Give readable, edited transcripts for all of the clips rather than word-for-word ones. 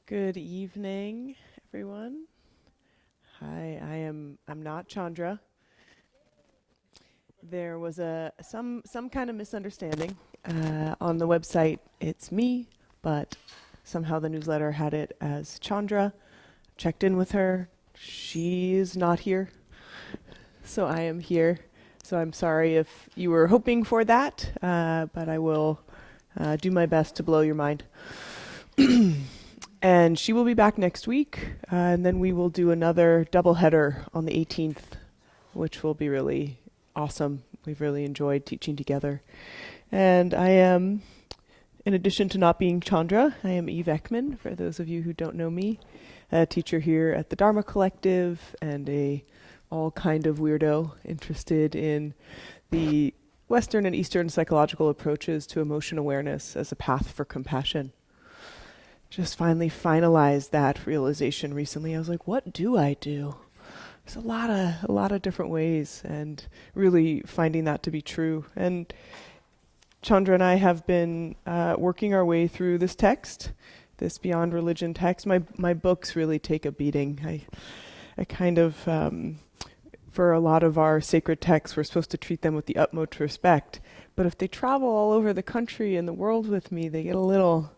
Good evening, everyone. Hi, I'm not Chandra. There was some kind of misunderstanding on the website. It's me, but somehow the newsletter had it as Chandra. Checked in with her. She's not here, so I am here. So I'm sorry if you were hoping for that, but I will do my best to blow your mind. And she will be back next week, and then we will do another doubleheader on the 18th, which will be really awesome. We've really enjoyed teaching together. And I am, in addition to not being Chandra, I am Eve Ekman, for those of you who don't know me, a teacher here at the Dharma Collective and a all kind of weirdo interested in the Western and Eastern psychological approaches to emotion awareness as a path for compassion. Just finally finalized that realization recently. I was like, what do I do? There's a lot of different ways, and really finding that to be true. And Chandra and I have been working our way through this text, this Beyond Religion text. My books really take a beating. I kind of, for a lot of our sacred texts, we're supposed to treat them with the utmost respect. But if they travel all over the country and the world with me, they get a little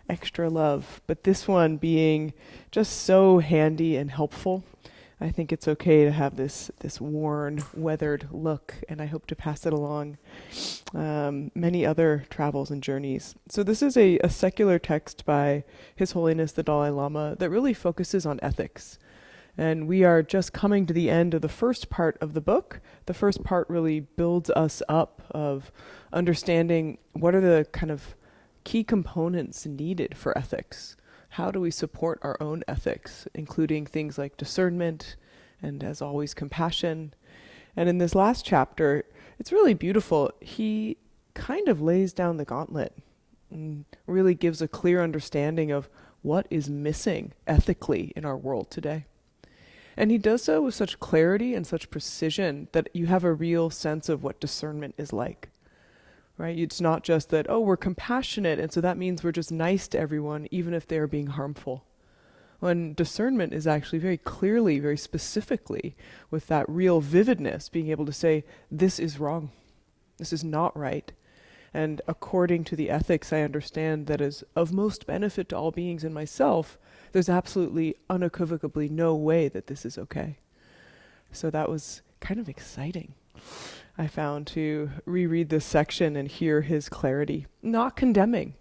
extra love. But this one being just so handy and helpful, I think it's okay to have this worn, weathered look, and I hope to pass it along many other travels and journeys. So this is a secular text by His Holiness the Dalai Lama that really focuses on ethics. And we are just coming to the end of the first part of the book. The first part really builds us up of understanding what are the kind of key components needed for ethics. How do we support our own ethics, including things like discernment and, as always, compassion? And in this last chapter, it's really beautiful. He kind of lays down the gauntlet and really gives a clear understanding of what is missing ethically in our world today. And he does so with such clarity and such precision that you have a real sense of what discernment is like. Right? It's not just that, oh, we're compassionate, and so that means we're just nice to everyone, even if they're being harmful. When discernment is actually very clearly, very specifically, with that real vividness, being able to say, this is wrong, this is not right. And according to the ethics I understand that is of most benefit to all beings and myself, there's absolutely unequivocally no way that this is okay. So that was kind of exciting, I found, to reread this section and hear his clarity. Not condemning,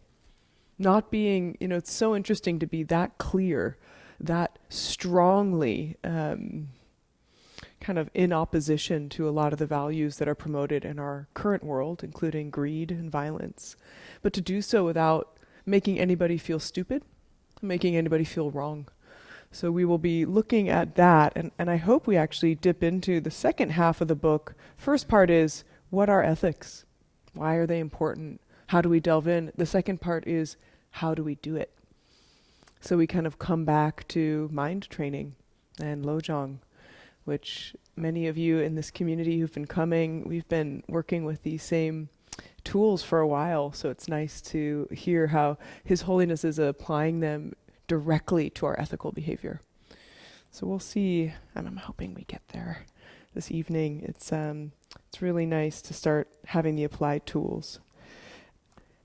not being, it's so interesting to be that clear, that strongly kind of in opposition to a lot of the values that are promoted in our current world, including greed and violence. But to do so without making anybody feel stupid, making anybody feel wrong. So we will be looking at that, and I hope we actually dip into the second half of the book. First part is, what are ethics? Why are they important? How do we delve in? The second part is, how do we do it? So we kind of come back to mind training and Lojong, which many of you in this community who've been coming, we've been working with these same tools for a while, so it's nice to hear how His Holiness is applying them directly to our ethical behavior. So we'll see, and I'm hoping we get there this evening. It's really nice to start having the applied tools.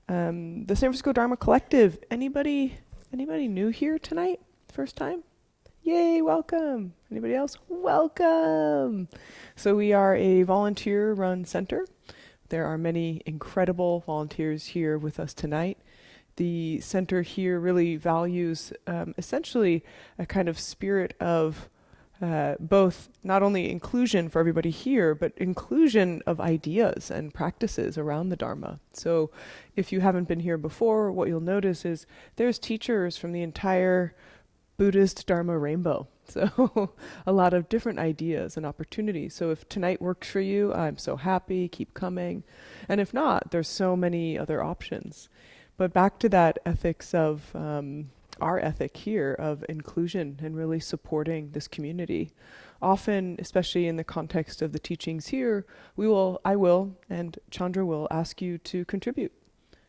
The San Francisco Dharma Collective, anybody new here tonight? First time? Yay, welcome. Anybody else? Welcome. So we are a volunteer-run center. There are many incredible volunteers here with us tonight. The center here really values essentially a kind of spirit of both not only inclusion for everybody here, but inclusion of ideas and practices around the Dharma. So if you haven't been here before, what you'll notice is there's teachers from the entire Buddhist Dharma rainbow. So a lot of different ideas and opportunities. So if tonight works for you, I'm so happy, keep coming. And if not, there's so many other options. But back to that ethics of our ethic here of inclusion and really supporting this community. Often, especially in the context of the teachings here, I will, and Chandra will ask you to contribute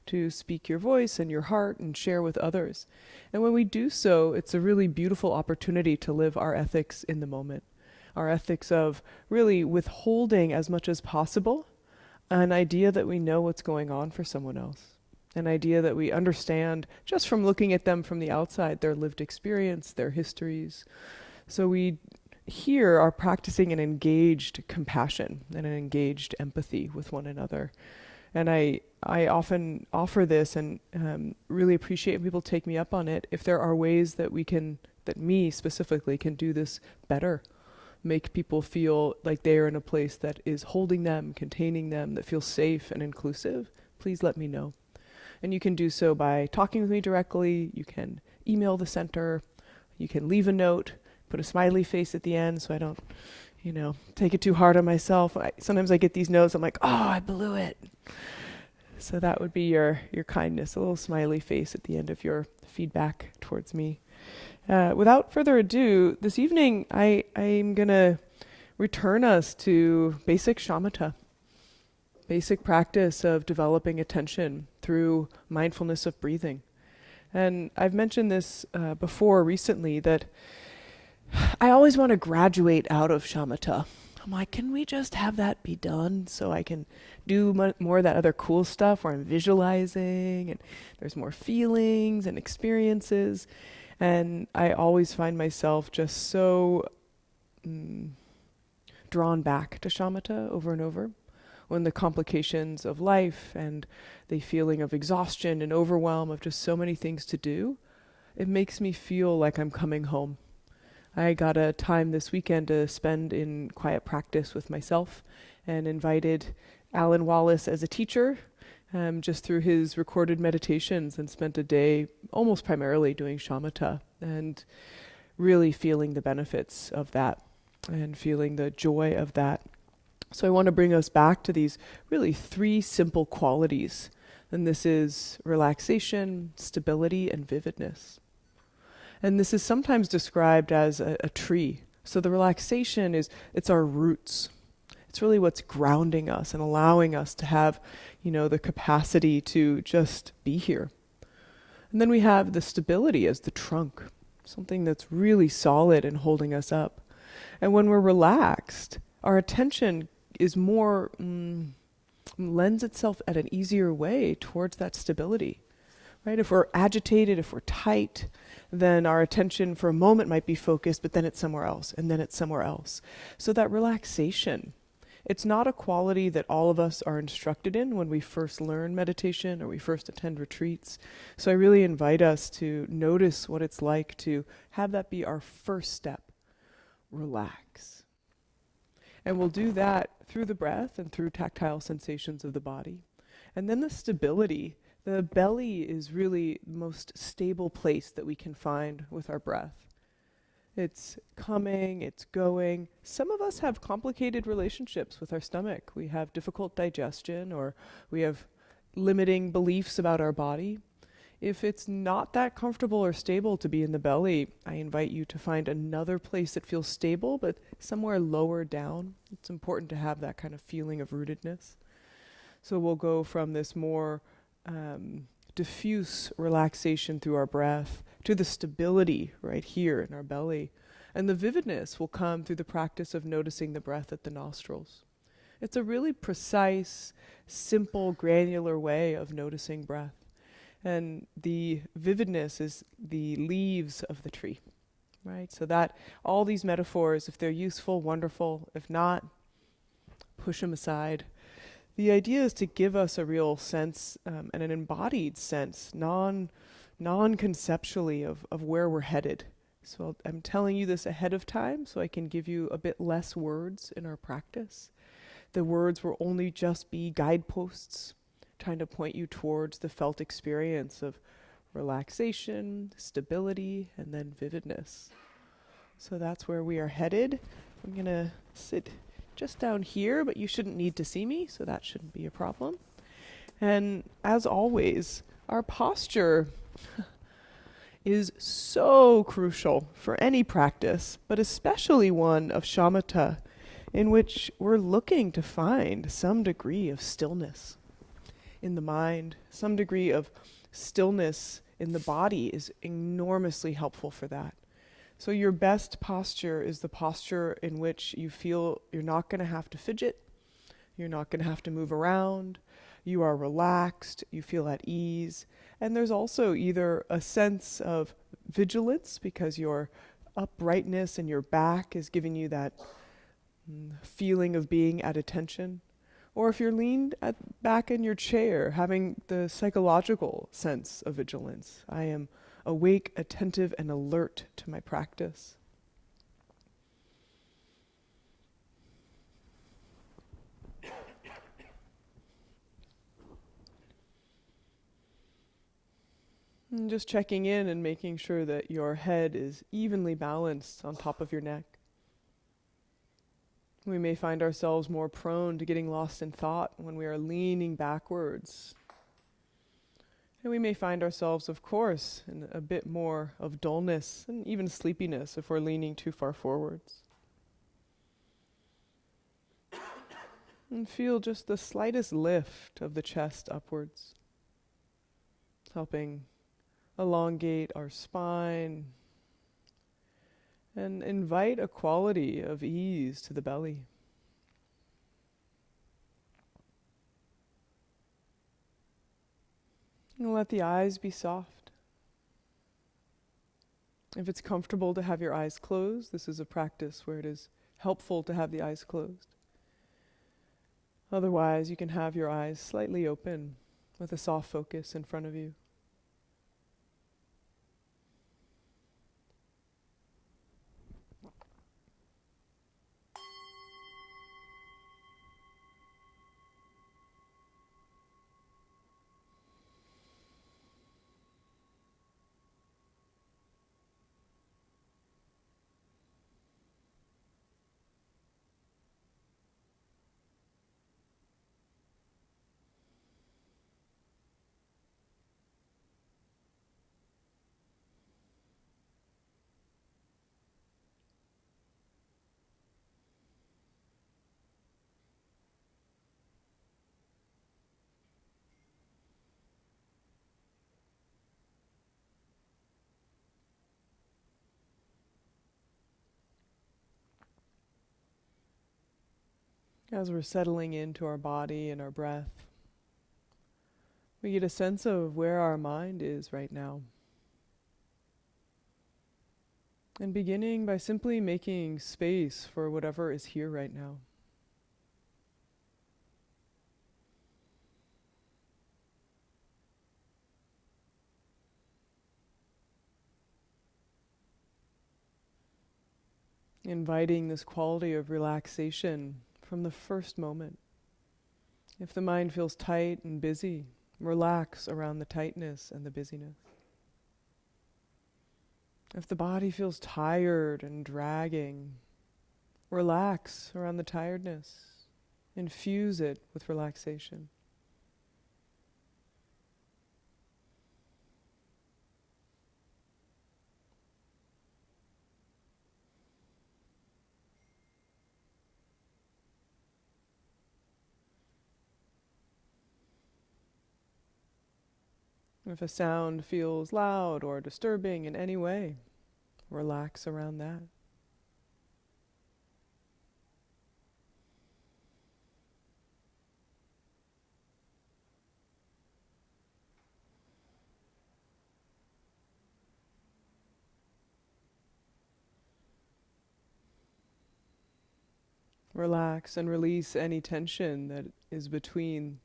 to speak your voice and your heart and share with others. And when we do so, it's a really beautiful opportunity to live our ethics in the moment. Our ethics of really withholding as much as possible an idea that we know what's going on for someone else. An idea that we understand just from looking at them from the outside, their lived experience, their histories. So we here are practicing an engaged compassion and an engaged empathy with one another. And I often offer this and really appreciate when people take me up on it. If there are ways that we can, that me specifically can do this better, make people feel like they are in a place that is holding them, containing them, that feels safe and inclusive, please let me know. And you can do so by talking with me directly. You can email the center. You can leave a note, put a smiley face at the end so I don't, take it too hard on myself. Sometimes I get these notes, I'm like, oh, I blew it. So that would be your kindness, a little smiley face at the end of your feedback towards me. Without further ado, this evening I'm going to return us to basic shamatha, basic practice of developing attention through mindfulness of breathing. And I've mentioned this before recently, that I always want to graduate out of shamatha. I'm like, can we just have that be done so I can do more of that other cool stuff where I'm visualizing and there's more feelings and experiences. And I always find myself just so drawn back to shamatha over and over, when the complications of life and the feeling of exhaustion and overwhelm of just so many things to do, it makes me feel like I'm coming home. I got a time this weekend to spend in quiet practice with myself and invited Alan Wallace as a teacher, just through his recorded meditations, and spent a day almost primarily doing shamatha and really feeling the benefits of that and feeling the joy of that. So I want to bring us back to these really 3 simple qualities. And this is relaxation, stability, and vividness. And this is sometimes described as a tree. So the relaxation it's our roots. It's really what's grounding us and allowing us to have, the capacity to just be here. And then we have the stability as the trunk, something that's really solid and holding us up. And when we're relaxed, our attention is more, lends itself at an easier way towards that stability. Right? If we're agitated, if we're tight, then our attention for a moment might be focused, but then it's somewhere else, and then it's somewhere else. So that relaxation, it's not a quality that all of us are instructed in when we first learn meditation or we first attend retreats. So I really invite us to notice what it's like to have that be our first step. Relax. And we'll do that through the breath and through tactile sensations of the body. And then the stability. The belly is really the most stable place that we can find with our breath. It's coming, it's going. Some of us have complicated relationships with our stomach. We have difficult digestion, or we have limiting beliefs about our body. If it's not that comfortable or stable to be in the belly, I invite you to find another place that feels stable, but somewhere lower down. It's important to have that kind of feeling of rootedness. So we'll go from this more diffuse relaxation through our breath to the stability right here in our belly. And the vividness will come through the practice of noticing the breath at the nostrils. It's a really precise, simple, granular way of noticing breath. And the vividness is the leaves of the tree, right? So that all these metaphors, if they're useful, wonderful. If not, push them aside. The idea is to give us a real sense and an embodied sense, non-conceptually of where we're headed. So I'm telling you this ahead of time so I can give you a bit less words in our practice. The words will only just be guideposts, trying to point you towards the felt experience of relaxation, stability, and then vividness. So that's where we are headed. I'm going to sit just down here, but you shouldn't need to see me, so that shouldn't be a problem. And as always, our posture is so crucial for any practice, but especially one of shamatha, in which we're looking to find some degree of stillness. in the mind. Some degree of stillness in the body is enormously helpful for that. So your best posture is the posture in which you feel you're not going to have to fidget, you're not going to have to move around, you are relaxed, you feel at ease. And there's also either a sense of vigilance because your uprightness in your back is giving you that feeling of being at attention. Or if you're leaned back in your chair, having the psychological sense of vigilance. I am awake, attentive, and alert to my practice. And just checking in and making sure that your head is evenly balanced on top of your neck. We may find ourselves more prone to getting lost in thought when we are leaning backwards. And we may find ourselves, of course, in a bit more of dullness and even sleepiness if we're leaning too far forwards. And feel just the slightest lift of the chest upwards, helping elongate our spine and invite a quality of ease to the belly. And let the eyes be soft. If it's comfortable to have your eyes closed, this is a practice where it is helpful to have the eyes closed. Otherwise, you can have your eyes slightly open with a soft focus in front of you. As we're settling into our body and our breath, we get a sense of where our mind is right now. And beginning by simply making space for whatever is here right now. Inviting this quality of relaxation from the first moment. If the mind feels tight and busy, relax around the tightness and the busyness. If the body feels tired and dragging, relax around the tiredness. Infuse it with relaxation. If a sound feels loud or disturbing in any way, relax around that. Relax and release any tension that is between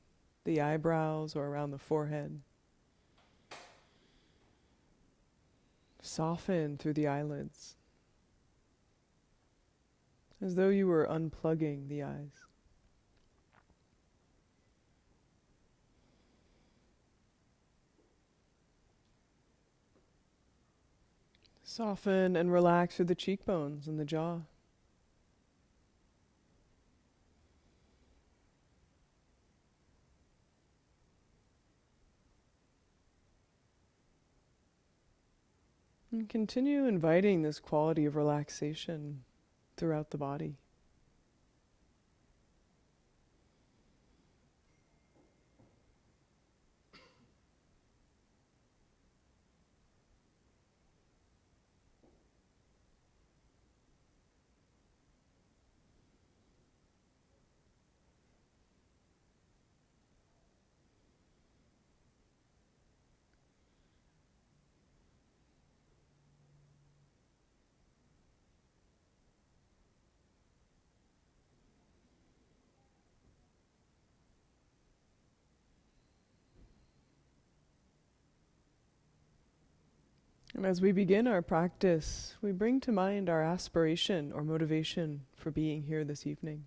the eyebrows or around the forehead. Soften through the eyelids, as though you were unplugging the eyes. Soften and relax through the cheekbones and the jaw. And continue inviting this quality of relaxation throughout the body. And as we begin our practice, we bring to mind our aspiration or motivation for being here this evening.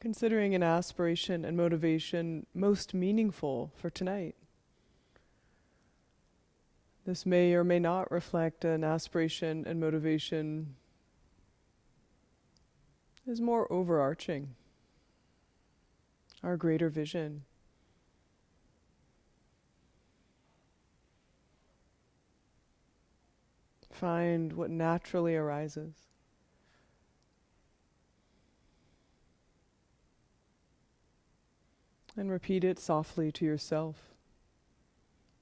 Considering an aspiration and motivation most meaningful for tonight. This may or may not reflect an aspiration and motivation is more overarching, our greater vision. Find what naturally arises. And repeat it softly to yourself,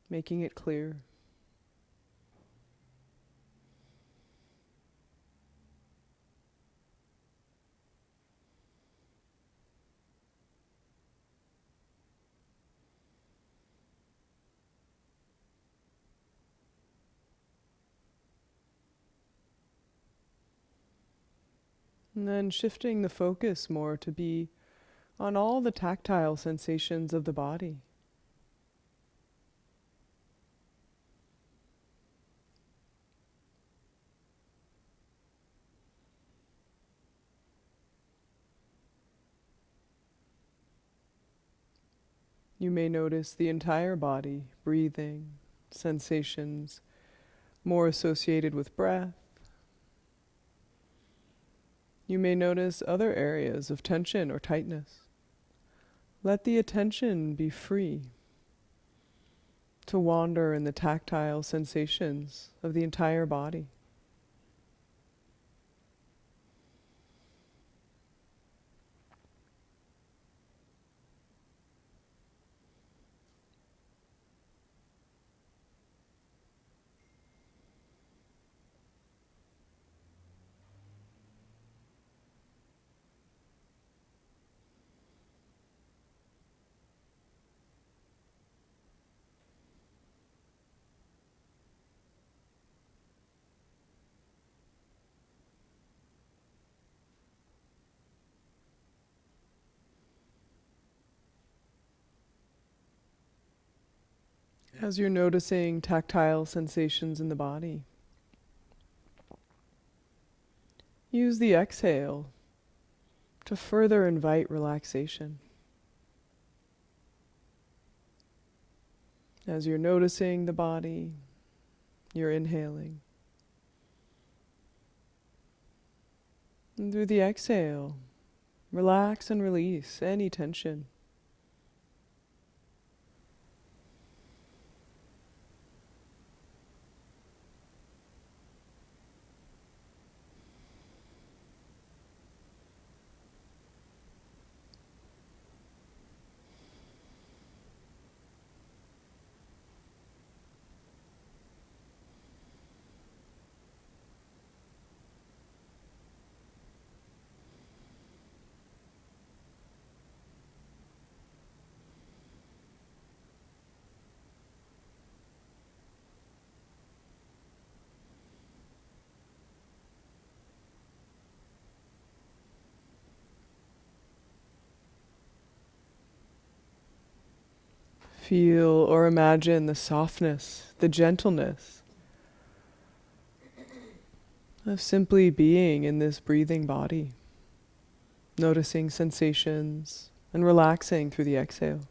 making it clear. And then shifting the focus more to be on all the tactile sensations of the body. You may notice the entire body, breathing, sensations more associated with breath. You may notice other areas of tension or tightness. Let the attention be free to wander in the tactile sensations of the entire body. As you're noticing tactile sensations in the body, use the exhale to further invite relaxation. As you're noticing the body, you're inhaling. And through the exhale, relax and release any tension. Feel or imagine the softness, the gentleness of simply being in this breathing body, noticing sensations and relaxing through the exhale.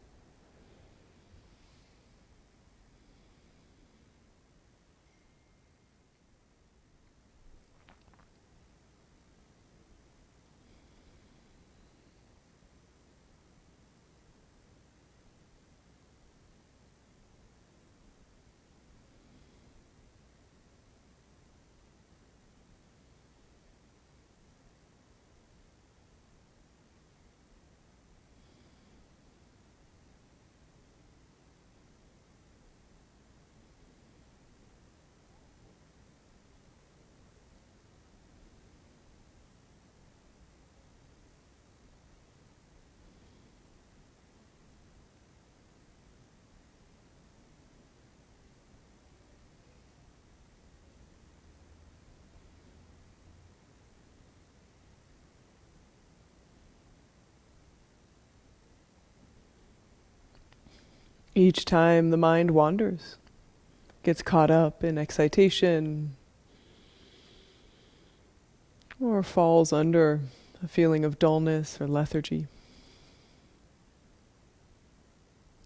Each time the mind wanders, gets caught up in excitation, or falls under a feeling of dullness or lethargy.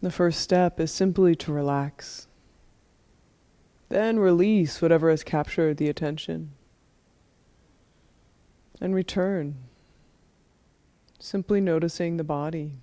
The first step is simply to relax. Then release whatever has captured the attention. And return, simply noticing the body.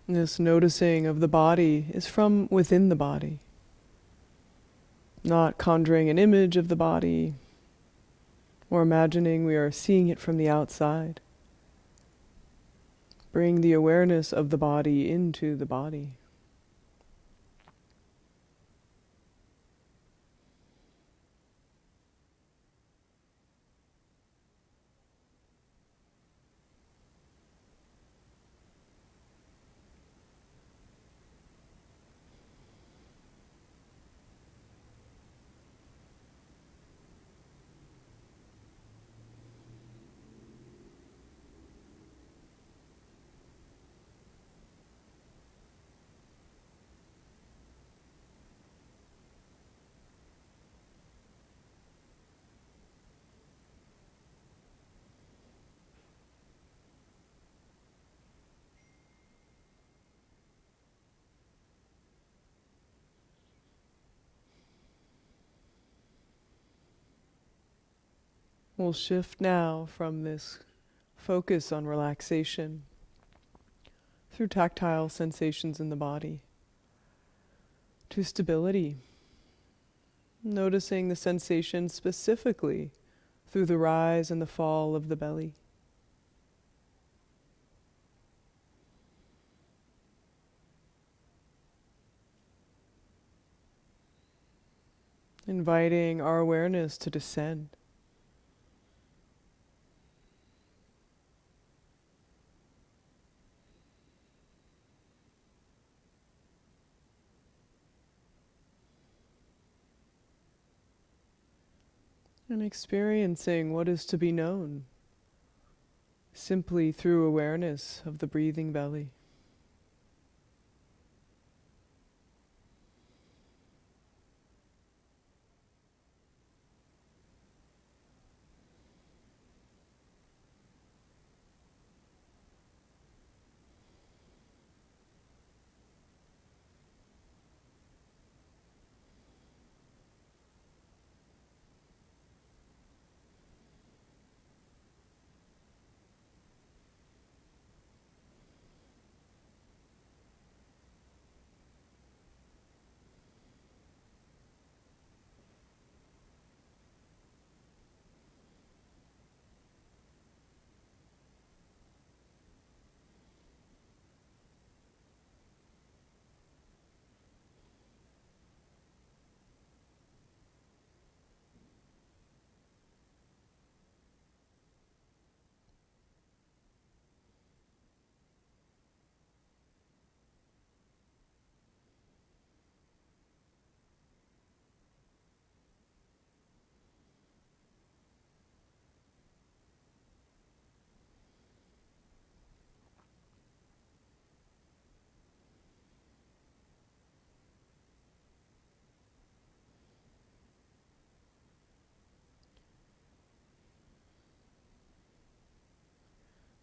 This noticing of the body is from within the body, not conjuring an image of the body or imagining we are seeing it from the outside. Bring the awareness of the body into the body. We'll shift now from this focus on relaxation through tactile sensations in the body to stability, noticing the sensation specifically through the rise and the fall of the belly. Inviting our awareness to descend. And experiencing what is to be known simply through awareness of the breathing belly.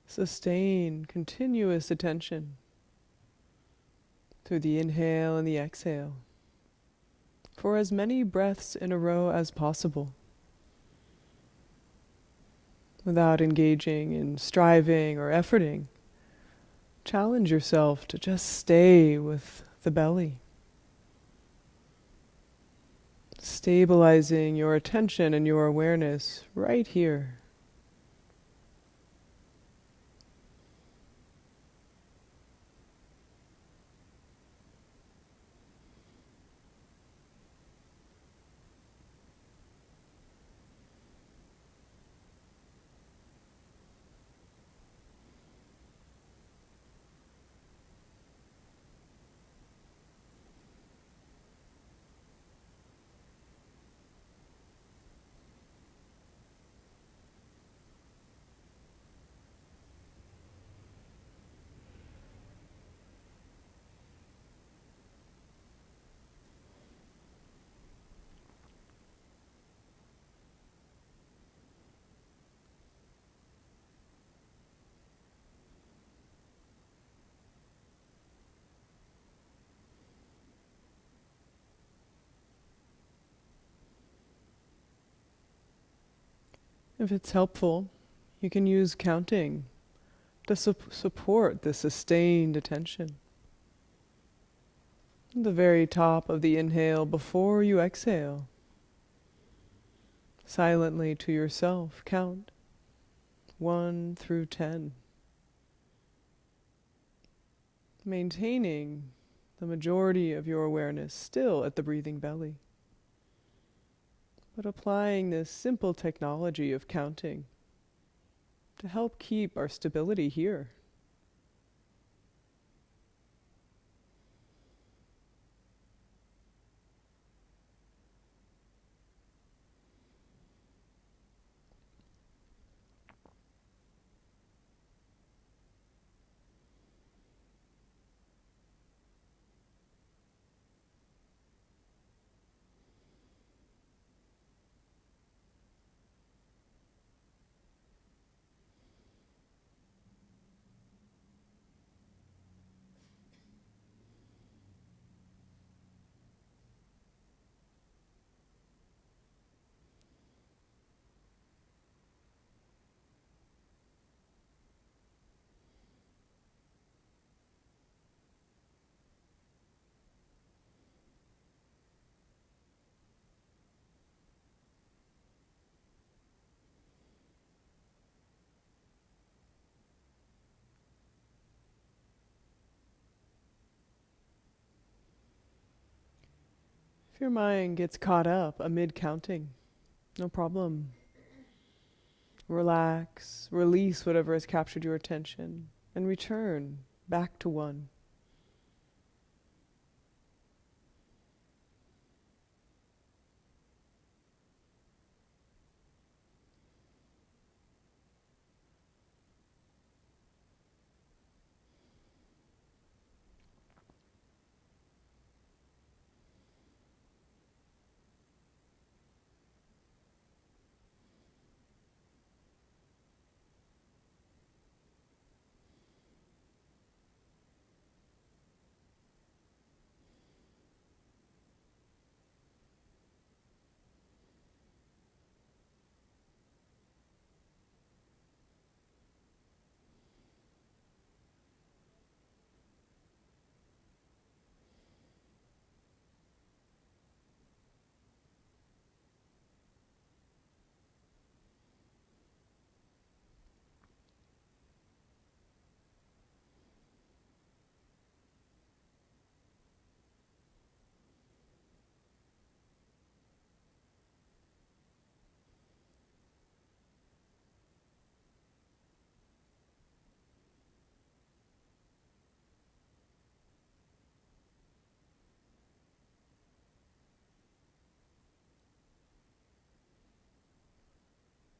Sustain continuous attention through the inhale and the exhale for as many breaths in a row as possible. without engaging in striving or efforting. Challenge yourself to just stay with the belly, stabilizing your attention and your awareness right here. If it's helpful, you can use counting to support the sustained attention. At the very top of the inhale, before you exhale, silently to yourself, count 1 through 10. Maintaining the majority of your awareness still at the breathing belly, but applying this simple technology of counting to help keep our stability here. If your mind gets caught up amid counting, no problem. Relax, release whatever has captured your attention, and return back to one.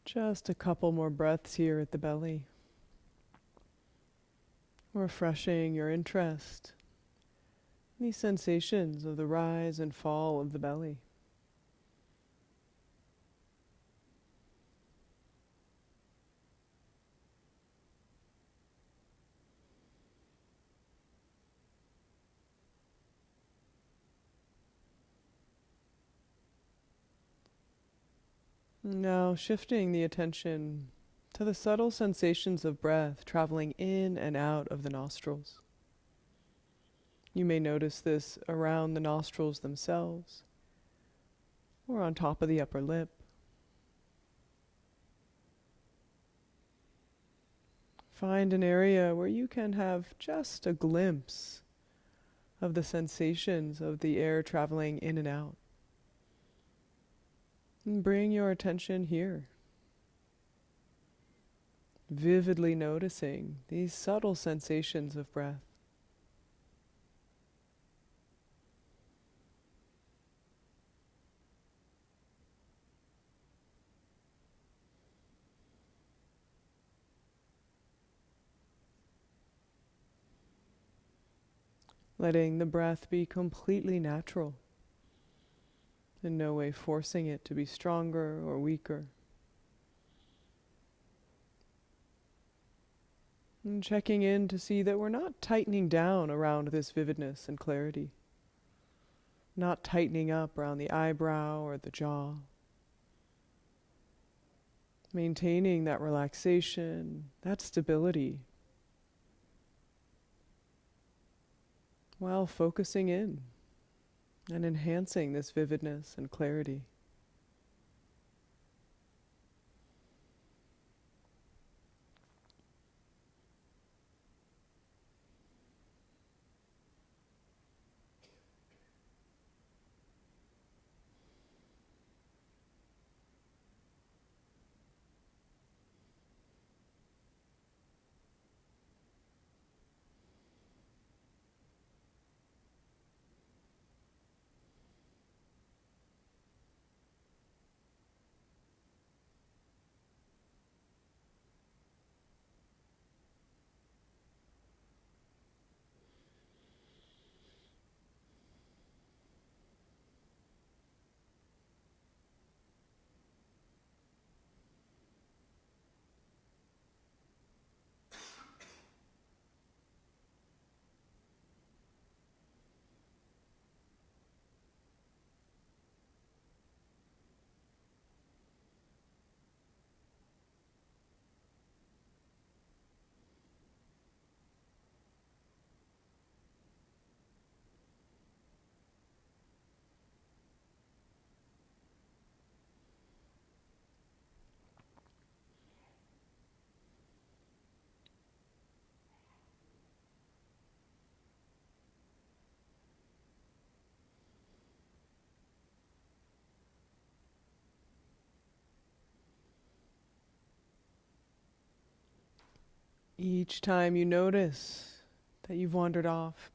Just a couple more breaths here at the belly, refreshing your interest, these sensations of the rise and fall of the belly. Now shifting the attention to the subtle sensations of breath traveling in and out of the nostrils. You may notice this around the nostrils themselves, or on top of the upper lip. Find an area where you can have just a glimpse of the sensations of the air traveling in and out. And bring your attention here, vividly noticing these subtle sensations of breath. Letting the breath be completely natural, in no way forcing it to be stronger or weaker. And checking in to see that we're not tightening down around this vividness and clarity, not tightening up around the eyebrow or the jaw. Maintaining that relaxation, that stability, while focusing in and enhancing this vividness and clarity. Each time you notice that you've wandered off,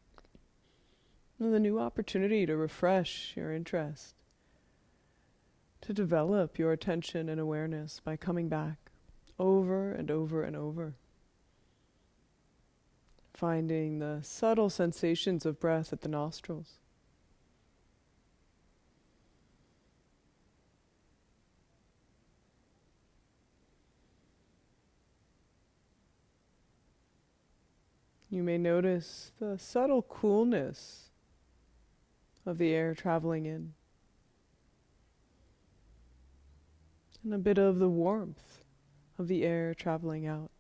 there's a new opportunity to refresh your interest, to develop your attention and awareness by coming back over and over and over. Finding the subtle sensations of breath at the nostrils. You may notice the subtle coolness of the air traveling in, and a bit of the warmth of the air traveling out.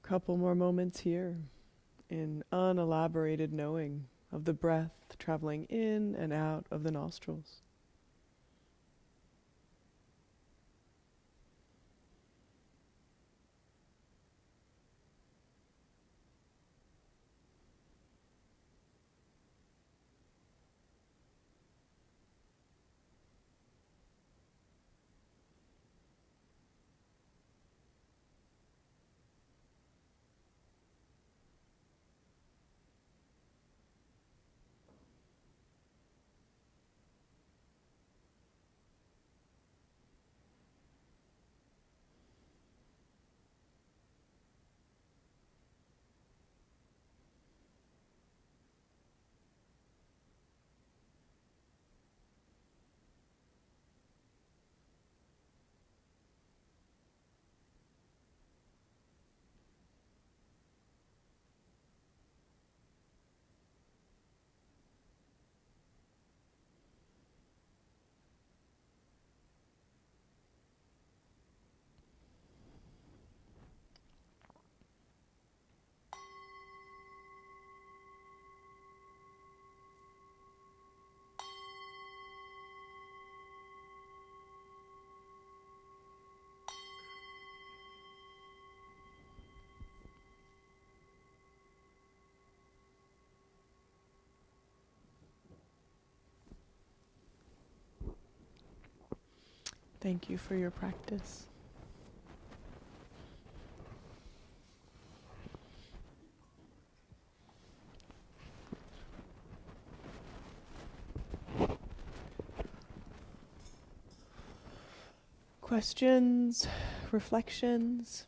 Couple more moments here in unelaborated knowing of the breath traveling in and out of the nostrils. Thank you for your practice. Questions, reflections?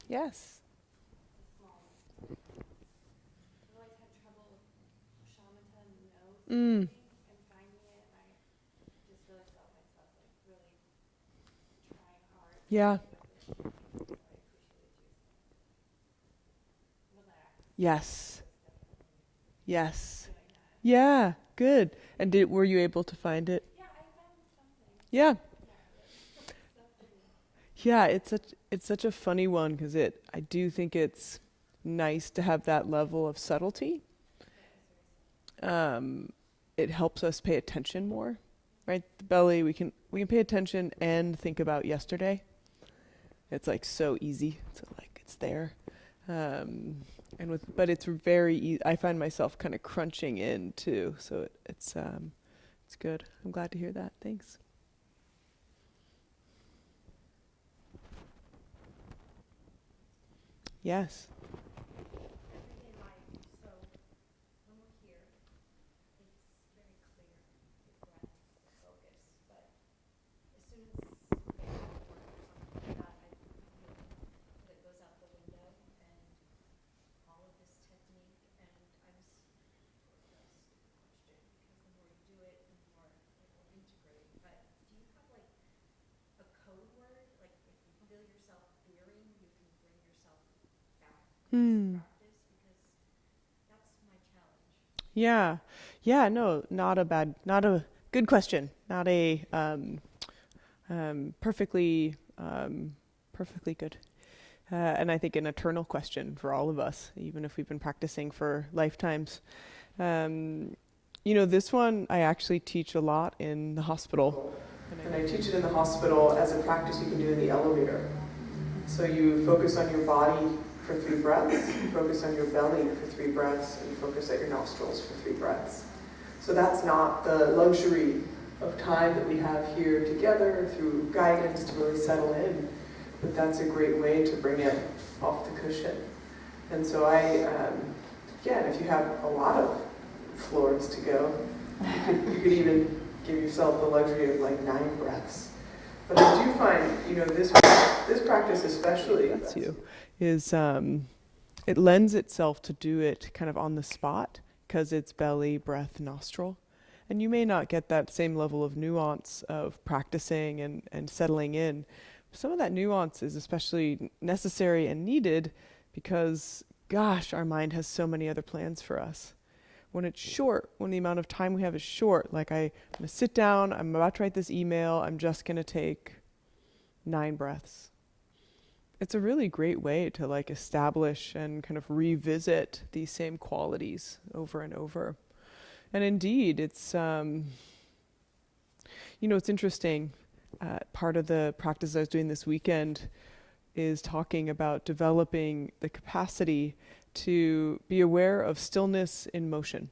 Yes. I've always had trouble shamatha and nose Mm. and finding it, and I just really felt myself like really trying hard to Yeah. stay with it. So I appreciated you saying relax. Yes. I was definitely Yes. doing that. Yeah. Good. And were you able to find it? Yeah, I found something. Yeah. Not really. Something. Yeah. It's such a funny one because I do think it's nice to have that level of subtlety. Yeah, it's very simple. It helps us pay attention more, right? The belly, we can pay attention and think about yesterday. It's like so easy. So like it's there. But it's very I find myself kind of crunching in too. So it's good. I'm glad to hear that. Thanks. Yes. Everyday life. So when we're here, it's very clear, the breath, the focus. But as soon as we get out of work or something like that, I feel that it goes out the window and all of this technique. And I was a stupid question because the more you do it, the more it will integrate. But do you have like a code word? Like if you feel yourself veering, you can bring yourself back to this practice, because that's my challenge. Yeah. Yeah. No, not a good question. Not a perfectly good. And I think an eternal question for all of us, even if we've been practicing for lifetimes. This one I actually teach a lot in the hospital. And I teach it in the hospital as a practice you can do in the elevator. So you focus on your body for 3 breaths, you focus on your belly for 3 breaths, and you focus at your nostrils for 3 breaths. So that's not the luxury of time that we have here together through guidance to really settle in, but that's a great way to bring it off the cushion. And so again, if you have a lot of floors to go, you could even give yourself the luxury of like 9 breaths. But I do find, this practice especially, that's you, is it lends itself to do it kind of on the spot because it's belly, breath, nostril. And you may not get that same level of nuance of practicing and settling in, some of that nuance is especially necessary and needed because, gosh, our mind has so many other plans for us. When it's short, when the amount of time we have is short, like I'm going to sit down, I'm about to write this email, I'm just going to take 9 breaths. It's a really great way to like establish and kind of revisit these same qualities over and over. And indeed, it's, it's interesting. Part of the practice I was doing this weekend is talking about developing the capacity to be aware of stillness in motion.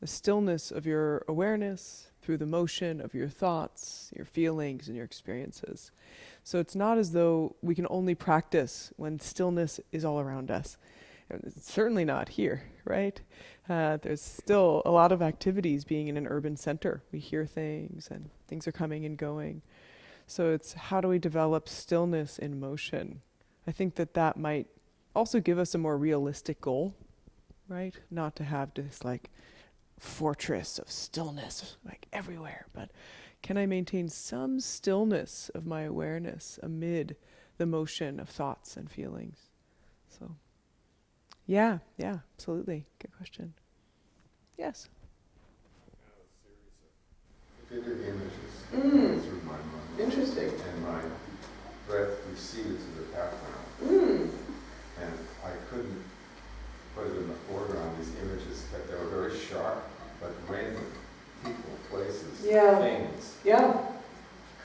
The stillness of your awareness through the motion of your thoughts, your feelings, and your experiences. So it's not as though we can only practice when stillness is all around us. It's certainly not here, right? There's still a lot of activities being in an urban center. We hear things and things are coming and going. So it's how do we develop stillness in motion? I think that might also give us a more realistic goal, right? Not to have this like fortress of stillness like everywhere, but can I maintain some stillness of my awareness amid the motion of thoughts and feelings? So, yeah, absolutely. Good question. Yes? I have a series of vivid images through my mind. Interesting. And my breath receded to the background. And I couldn't put it in the foreground, these images, but they were very sharp, but random people, places, things. Yeah.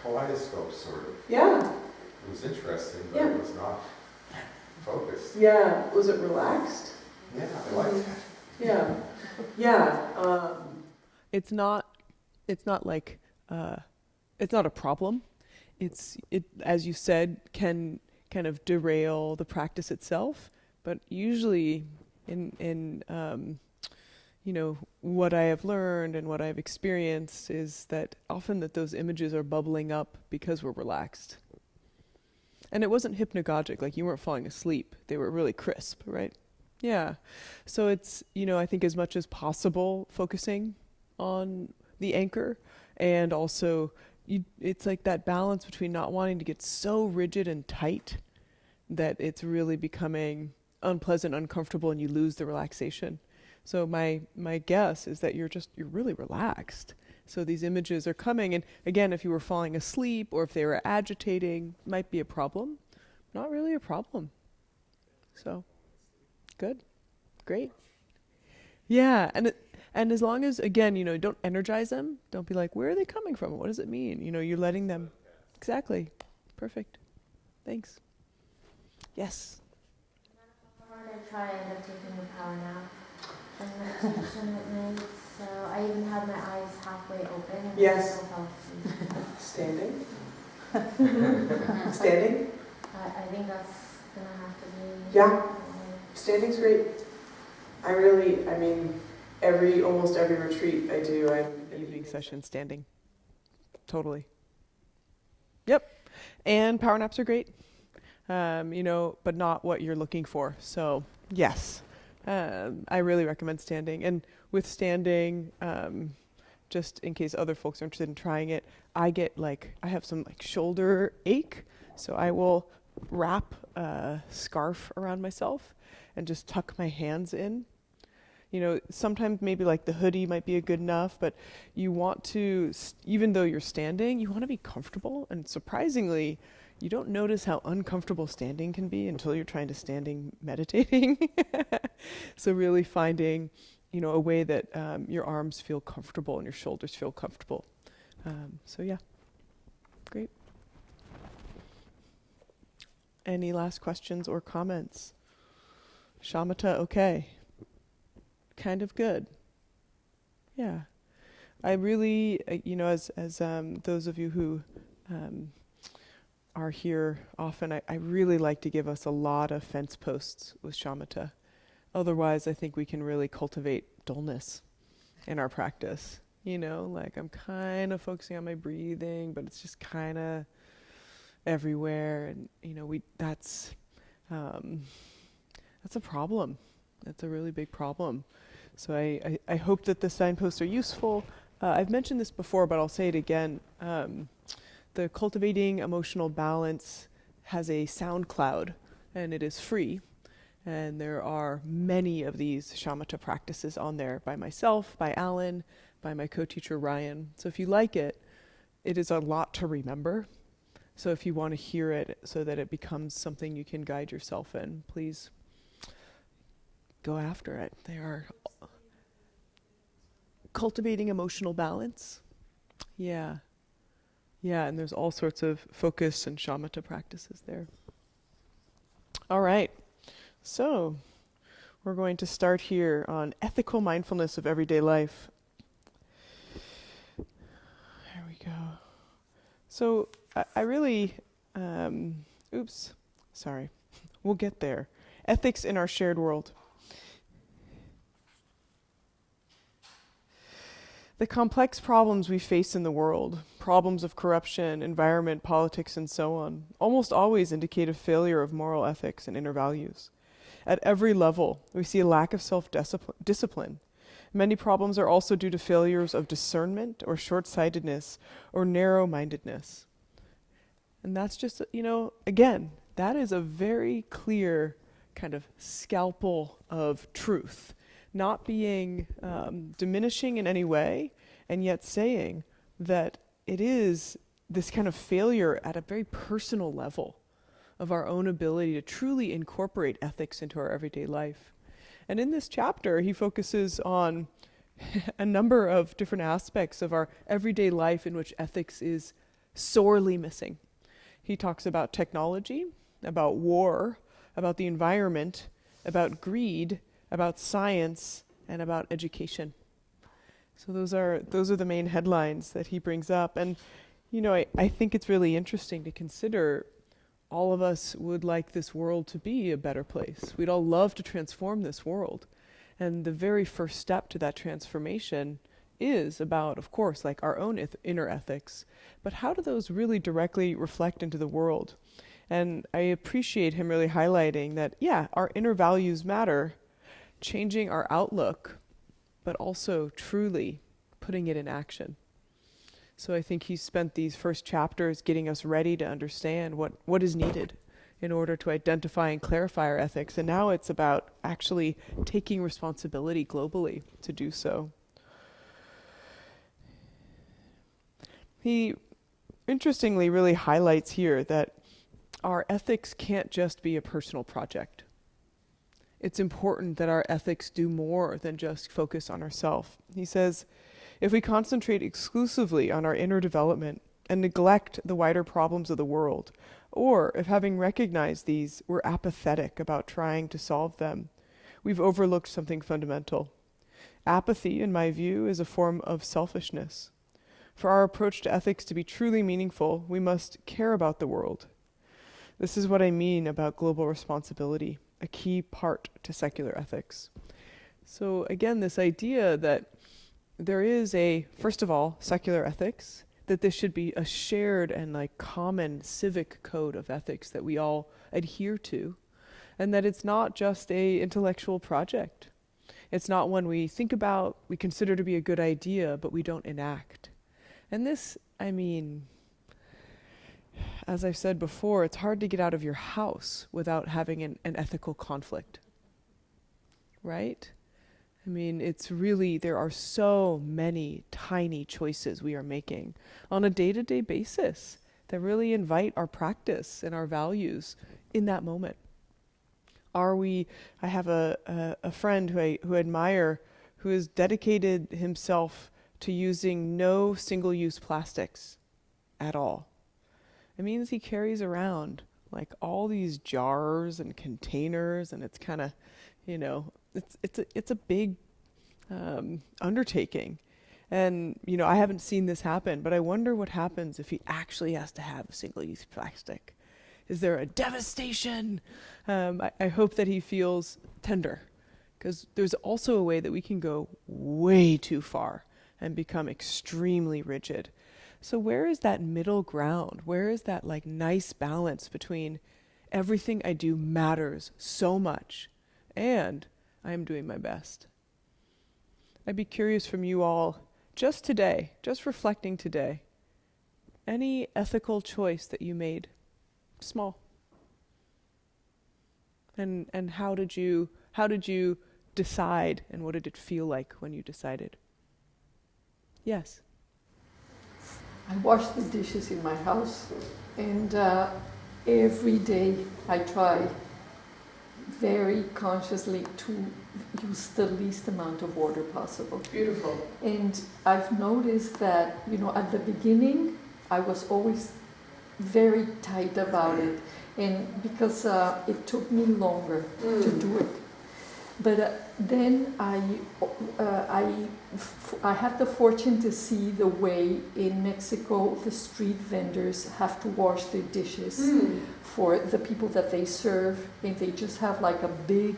Kaleidoscope, sort of. Yeah. It was interesting, but it was not focused. Yeah. Was it relaxed? Yeah, I liked it. Yeah. Yeah. It's not like, it's not a problem. It, as you said, can kind of derail the practice itself, but usually in what I have learned and what I've experienced is that often that those images are bubbling up because we're relaxed. And it wasn't hypnagogic, like you weren't falling asleep. They were really crisp, right? Yeah. So it's, I think as much as possible focusing on the anchor, and also it's like that balance between not wanting to get so rigid and tight that it's really becoming unpleasant, uncomfortable, and you lose the relaxation. So my guess is that you're really relaxed. So these images are coming, and again, if you were falling asleep or if they were agitating, might be a problem. Not really a problem. So, good, great. Yeah, and as long as, again, don't energize them. Don't be like, where are they coming from? What does it mean? You're letting them. Exactly. Perfect. Thanks. Yes. I'm going to try end up taking a power nap and meditation at night. So I even had my eyes halfway open and Yes. I still fell asleep. Standing. Standing. I think that's going to have to be... Yeah. Standing's great. Almost every retreat I do, I'm evening session standing. Totally. Yep. And power naps are great. But not what you're looking for. So yes, I really recommend standing. And with standing, just in case other folks are interested in trying it, I have some shoulder ache, so I will wrap a scarf around myself and just tuck my hands in. Sometimes maybe the hoodie might be good enough, but you want to, even though you're standing, you want to be comfortable. And surprisingly, you don't notice how uncomfortable standing can be until you're trying to standing meditating. So really finding, a way that your arms feel comfortable and your shoulders feel comfortable. So yeah, great. Any last questions or comments? Shamatha, okay. Kind of good. Yeah. I really, as those of you who are here often, I really like to give us a lot of fence posts with shamatha. Otherwise, I think we can really cultivate dullness in our practice. I'm kind of focusing on my breathing, but it's just kind of everywhere. And, that's a problem. That's a really big problem. So I hope that the signposts are useful. I've mentioned this before, but I'll say it again. the Cultivating Emotional Balance has a SoundCloud, and it is free. And there are many of these shamatha practices on there by myself, by Alan, by my co-teacher Ryan. So if you like it, it is a lot to remember. So if you want to hear it so that it becomes something you can guide yourself in, please go after it. They are Cultivating Emotional Balance. Yeah. Yeah, and there's all sorts of focus and shamatha practices there. All right. So we're going to start here on ethical mindfulness of everyday life. There we go. So I really, we'll get there. Ethics in our shared world. The complex problems we face in the world, problems of corruption, environment, politics, and so on, almost always indicate a failure of moral ethics and inner values. At every level, we see a lack of self-discipline. Many problems are also due to failures of discernment or short-sightedness or narrow-mindedness. And that's just, again, that is a very clear kind of scalpel of truth. Not being diminishing in any way, and yet saying that it is this kind of failure at a very personal level of our own ability to truly incorporate ethics into our everyday life. And in this chapter, he focuses on a number of different aspects of our everyday life in which ethics is sorely missing. He talks about technology, about war, about the environment, about greed, about science, and about education. So those are the main headlines that he brings up. And, I think it's really interesting to consider all of us would like this world to be a better place. We'd all love to transform this world. And the very first step to that transformation is about, of course, like our own inner ethics. But how do those really directly reflect into the world? And I appreciate him really highlighting that, our inner values matter, changing our outlook, but also truly putting it in action. So I think he spent these first chapters getting us ready to understand what is needed in order to identify and clarify our ethics. And now it's about actually taking responsibility globally to do so. He interestingly really highlights here that our ethics can't just be a personal project. It's important that our ethics do more than just focus on ourselves. He says, if we concentrate exclusively on our inner development and neglect the wider problems of the world, or if having recognized these, we're apathetic about trying to solve them, we've overlooked something fundamental. Apathy, in my view, is a form of selfishness. For our approach to ethics to be truly meaningful, we must care about the world. This is what I mean about global responsibility, a key part to secular ethics. So again, this idea that there is first of all, secular ethics, that this should be a shared and common civic code of ethics that we all adhere to, and that it's not just a intellectual project. It's not one we think about, we consider to be a good idea, but we don't enact. And this, as I've said before, it's hard to get out of your house without having an ethical conflict, right? It's really, there are so many tiny choices we are making on a day-to-day basis that really invite our practice and our values in that moment. I have a friend who I admire who has dedicated himself to using no single-use plastics at all. It means he carries around all these jars and containers, and it's kind of, it's a big undertaking. And, I haven't seen this happen, but I wonder what happens if he actually has to have single-use plastic. Is there a devastation? I hope that he feels tender, because there's also a way that we can go way too far and become extremely rigid. So where is that middle ground? Where is that nice balance between everything I do matters so much and I am doing my best? I'd be curious from you all just today, just reflecting today. Any ethical choice that you made, small. And how did you decide, and what did it feel like when you decided? Yes. I wash the dishes in my house, and every day I try very consciously to use the least amount of water possible. Beautiful. And I've noticed that, at the beginning, I was always very tight about it, and because it took me longer to do it. But then I had the fortune to see the way in Mexico the street vendors have to wash their dishes for the people that they serve, and they just have like a big,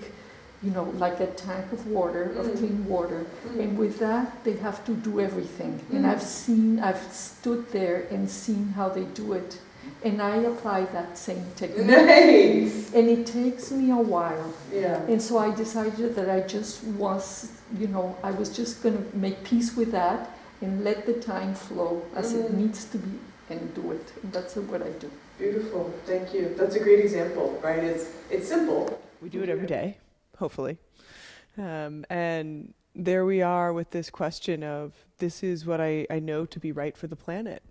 like a tank of water, of clean water, and with that they have to do everything. And I've stood there and seen how they do it, and I apply that same technique. Nice. And it takes me a while. Yeah. And so I decided that I just was, I was just going to make peace with that and let the time flow as it needs to be and do it. And that's what I do. Beautiful. Thank you. That's a great example, right? It's simple. We do it every day, hopefully. And there we are with this question of, this is what I know to be right for the planet,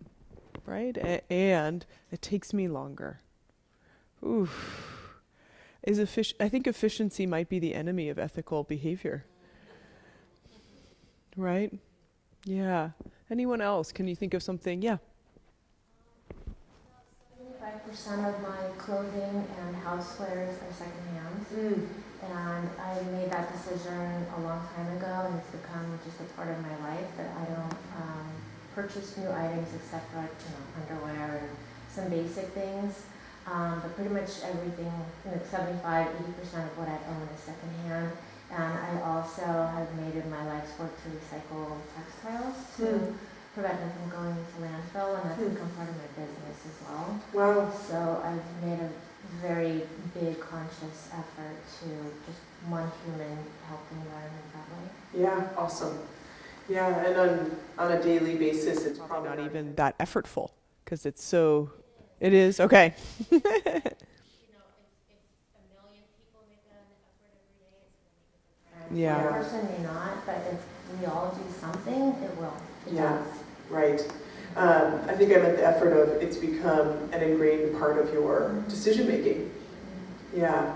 right? And it takes me longer. Oof. I think efficiency might be the enemy of ethical behavior. Right? Yeah. Anyone else? Can you think of something? Yeah. 75% of my clothing and housewares are secondhand. And I made that decision a long time ago, and it's become just a part of my life that I don't purchase new items except for underwear and some basic things. But pretty much everything, 75, 80% of what I own is secondhand. And I also have made it my life's work to recycle textiles to prevent them from going into landfill, and that's become part of my business as well. Wow. So I've made a very big conscious effort to just one human help the environment that way. Yeah, awesome. Yeah, and on a daily basis, it's probably not even that effortful, because it's so... It is? Okay. If a million people make an effort every day, it's going to make a difference. Yeah. One person may not, but if we all do something, it will. It does. Right. I think I meant the effort of, it's become an ingrained part of your decision making. Yeah.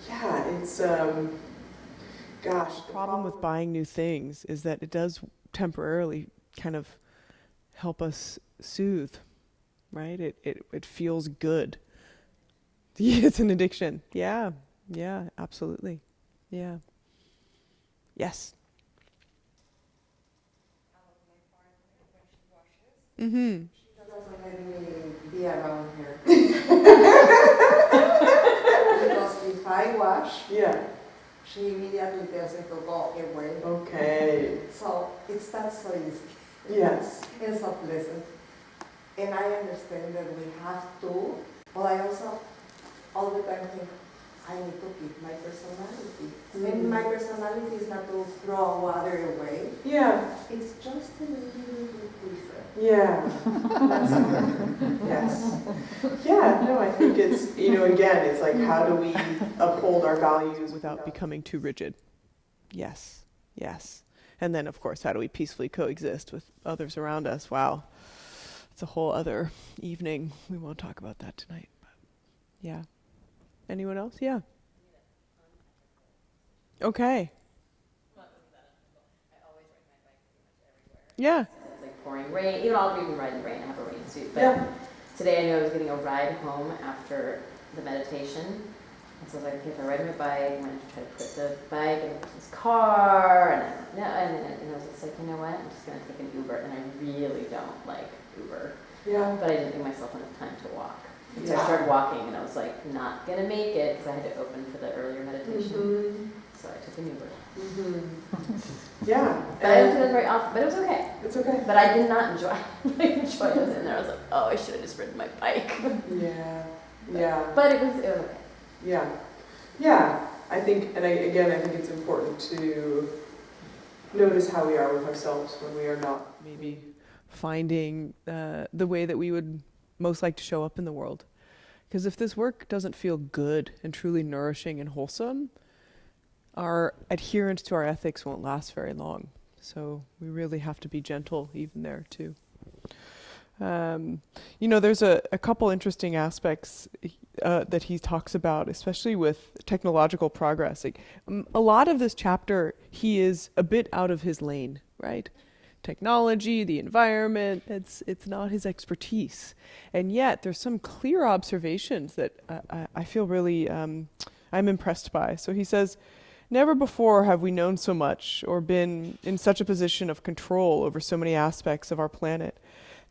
Yeah, it's, gosh. The problem with buying new things is that it does temporarily kind of help us soothe, right? It feels good. It's an addiction. Yeah. Yeah, absolutely. Yeah. Yes. Mm-hmm. She doesn't let me be around her. Because if I wash, she immediately tells me to go away. Okay. So it's not so easy. Yes. It's so pleasant. And I understand that we have to, but I also all the time think, I need to keep my personality. And my personality is not to throw water away. Yeah. It's just a little bit different. Yeah. Yes. Yeah, no, I think it's, again, it's like, how do we uphold our values without becoming too rigid? Yes. Yes. And then, of course, how do we peacefully coexist with others around us? Wow. It's a whole other evening. We won't talk about that tonight. But yeah. Anyone else? Yeah. Okay. Yeah. It's like pouring rain. I'll even ride in the rain. I have a rain suit. But today I knew I was getting a ride home after the meditation. And so I was like, okay, if I ride my bike, I'm going to try to put the bike in this car. And I was just like, you know what? I'm just going to take an Uber. And I really don't like Uber. Yeah. But I didn't give myself enough time to walk. So I started walking, and I was like, not going to make it because I had to open for the earlier meditation. So I took an Uber. Yeah. But I don't do that very often, but it was okay. It's okay. But I did not enjoy I was in there. I was like, oh, I should have just ridden my bike. Yeah. Yeah. But it was okay. Yeah. Yeah. I think, and I think it's important to notice how we are with ourselves when we are not maybe finding the way that we would most like to show up in the world. Because if this work doesn't feel good and truly nourishing and wholesome, our adherence to our ethics won't last very long. So we really have to be gentle even there too. There's a couple interesting aspects that he talks about, especially with technological progress. A lot of this chapter, he is a bit out of his lane, right? Technology, the environment, it's not his expertise. And yet there's some clear observations that I feel really, I'm impressed by. So he says, never before have we known so much or been in such a position of control over so many aspects of our planet.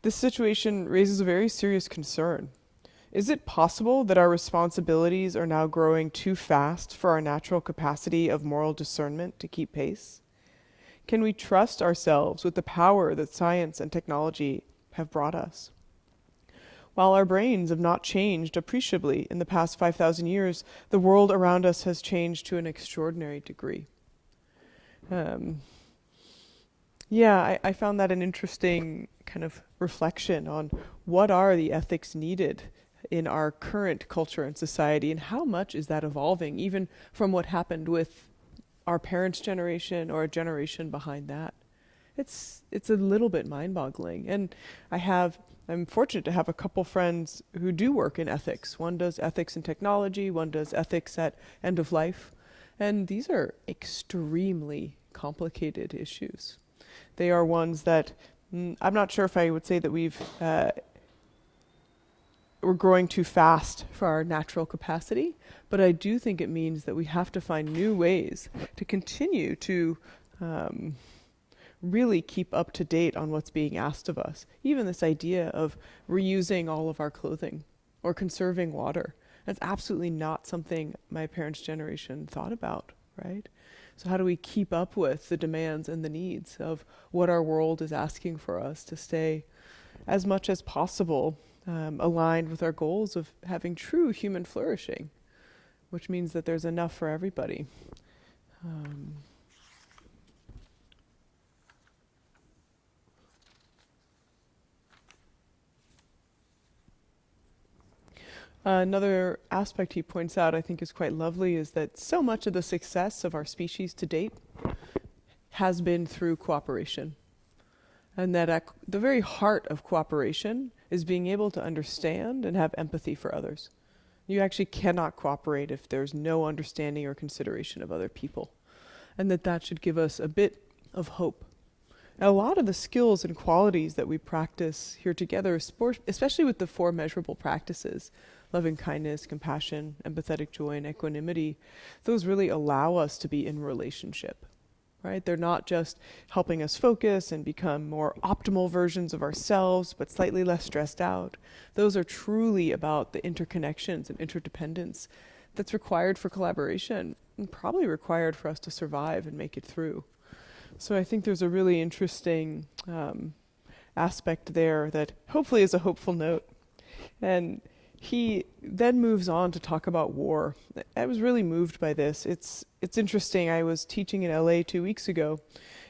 This situation raises a very serious concern. Is it possible that our responsibilities are now growing too fast for our natural capacity of moral discernment to keep pace? Can we trust ourselves with the power that science and technology have brought us? While our brains have not changed appreciably in the past 5,000 years, the world around us has changed to an extraordinary degree. I found that an interesting kind of reflection on what are the ethics needed in our current culture and society, and how much is that evolving, even from what happened with our parents' generation or a generation behind that. It's a little bit mind-boggling. And I'm fortunate to have a couple friends who do work in ethics. One does ethics in technology, one does ethics at end of life. And these are extremely complicated issues. They are ones that I'm not sure if I would say that we're growing too fast for our natural capacity, but I do think it means that we have to find new ways to continue to really keep up to date on what's being asked of us. Even this idea of reusing all of our clothing or conserving water. That's absolutely not something my parents' generation thought about, right? So how do we keep up with the demands and the needs of what our world is asking for us to stay as much as possible aligned with our goals of having true human flourishing, which means that there's enough for everybody. Another aspect he points out I think is quite lovely is that so much of the success of our species to date has been through cooperation. And that at the very heart of cooperation is being able to understand and have empathy for others. You actually cannot cooperate if there's no understanding or consideration of other people. And that should give us a bit of hope. Now, a lot of the skills and qualities that we practice here together, especially with the 4 measurable practices, loving kindness, compassion, empathetic joy, and equanimity, those really allow us to be in relationship, right? They're not just helping us focus and become more optimal versions of ourselves, but slightly less stressed out. Those are truly about the interconnections and interdependence that's required for collaboration and probably required for us to survive and make it through. So I think there's a really interesting aspect there that hopefully is a hopeful note. And he then moves on to talk about war. I was really moved by this. It's interesting. I was teaching in LA 2 weeks ago,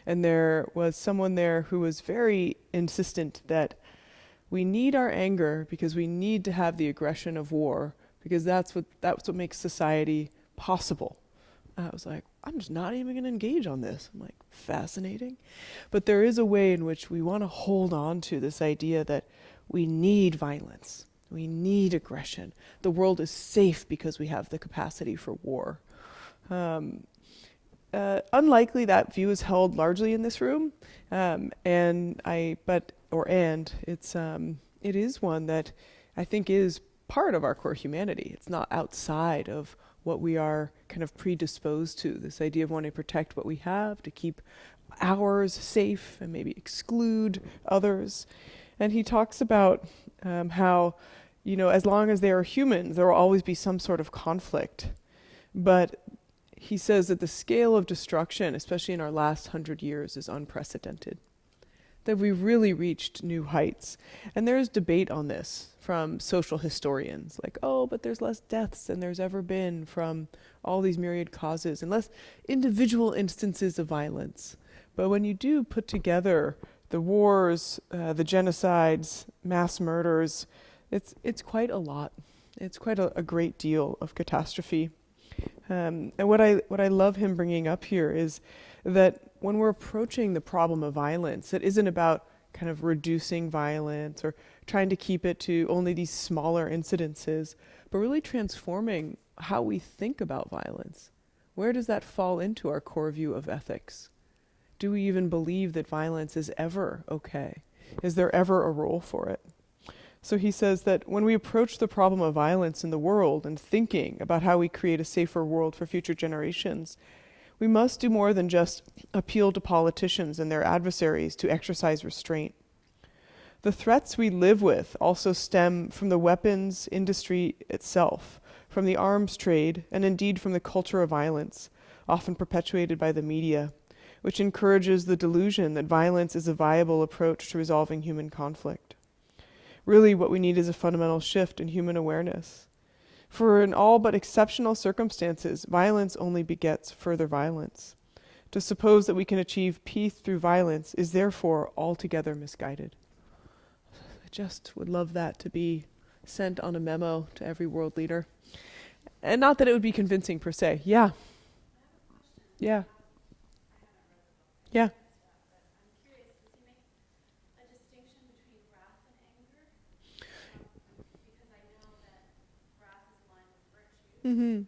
and there was someone there who was very insistent that we need our anger because we need to have the aggression of war, because that's what makes society possible. I was like, I'm just not even going to engage on this. I'm like, fascinating. But there is a way in which we want to hold on to this idea that we need violence. We need aggression. The world is safe because we have the capacity for war. Unlikely that view is held largely in this room, it is one that I think is part of our core humanity. It's not outside of what we are kind of predisposed to. This idea of wanting to protect what we have, to keep ours safe, and maybe exclude others. And he talks about how, as long as they are humans, there will always be some sort of conflict. But he says that the scale of destruction, especially in our last 100 years, is unprecedented. That we've really reached new heights. And there's debate on this from social historians, like, but there's less deaths than there's ever been from all these myriad causes, and less individual instances of violence. But when you do put together the wars, the genocides, mass murders. It's quite a lot. It's quite a great deal of catastrophe. And what I love him bringing up here is that when we're approaching the problem of violence, it isn't about kind of reducing violence or trying to keep it to only these smaller incidences, but really transforming how we think about violence. Where does that fall into our core view of ethics? Do we even believe that violence is ever okay? Is there ever a role for it? So he says that when we approach the problem of violence in the world and thinking about how we create a safer world for future generations, we must do more than just appeal to politicians and their adversaries to exercise restraint. The threats we live with also stem from the weapons industry itself, from the arms trade, and indeed from the culture of violence, often perpetuated by the media, which encourages the delusion that violence is a viable approach to resolving human conflict. Really, what we need is a fundamental shift in human awareness. For in all but exceptional circumstances, violence only begets further violence. To suppose that we can achieve peace through violence is therefore altogether misguided. I just would love that to be sent on a memo to every world leader. And not that it would be convincing per se. Yeah. Yeah. Yeah. Mm-hmm.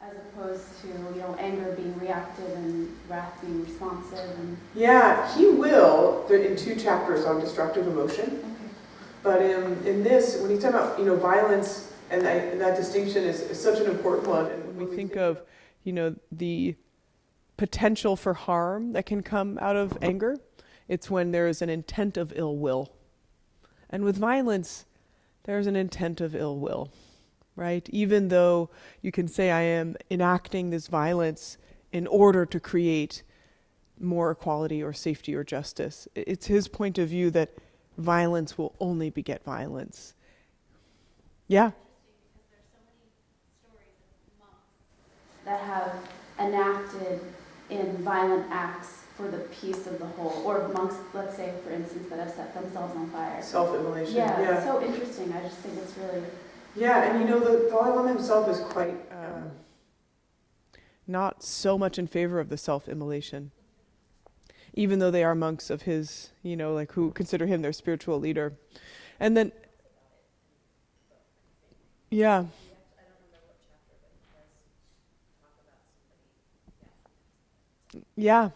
As opposed to, anger being reactive and wrath being responsive. And Yeah, he will, in 2 chapters on destructive emotion. okay. But in this, when he's talking about, violence, and that distinction is such an important one. And when we think of, the potential for harm that can come out of anger, it's when there is an intent of ill will. And with violence, there's an intent of ill will. Right? Even though you can say I am enacting this violence in order to create more equality or safety or justice. It's his point of view that violence will only beget violence. Yeah. That have enacted in violent acts for the peace of the whole, or monks, let's say, for instance, that have set themselves on fire. Self-immolation. Yeah, it's so interesting. I just think it's really... Yeah, and the Dalai Lama himself is quite not so much in favor of the self-immolation, even though they are monks of his, who consider him their spiritual leader. And then, yeah. Yeah,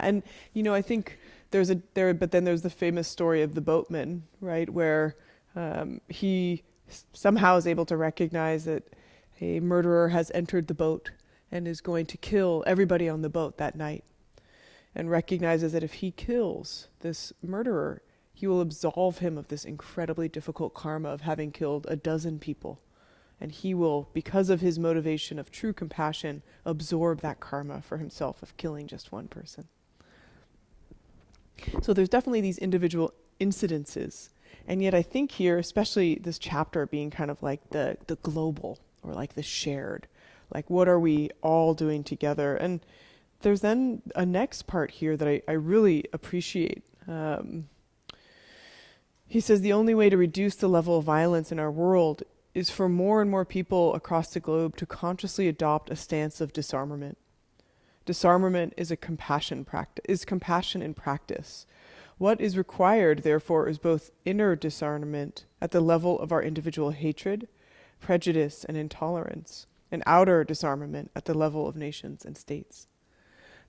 and I think but then there's the famous story of the Boatman, right, where he somehow is able to recognize that a murderer has entered the boat and is going to kill everybody on the boat that night, and recognizes that if he kills this murderer, he will absolve him of this incredibly difficult karma of having killed 12 people. And he will, because of his motivation of true compassion, absorb that karma for himself of killing just one person. So there's definitely these individual incidences. And yet I think here, especially this chapter being kind of like the global, or like the shared, like what are we all doing together? And there's then a next part here that I really appreciate. He says the only way to reduce the level of violence in our world is for more and more people across the globe to consciously adopt a stance of disarmament. Disarmament is compassion in practice. What is required, therefore, is both inner disarmament at the level of our individual hatred, prejudice, and intolerance, and outer disarmament at the level of nations and states.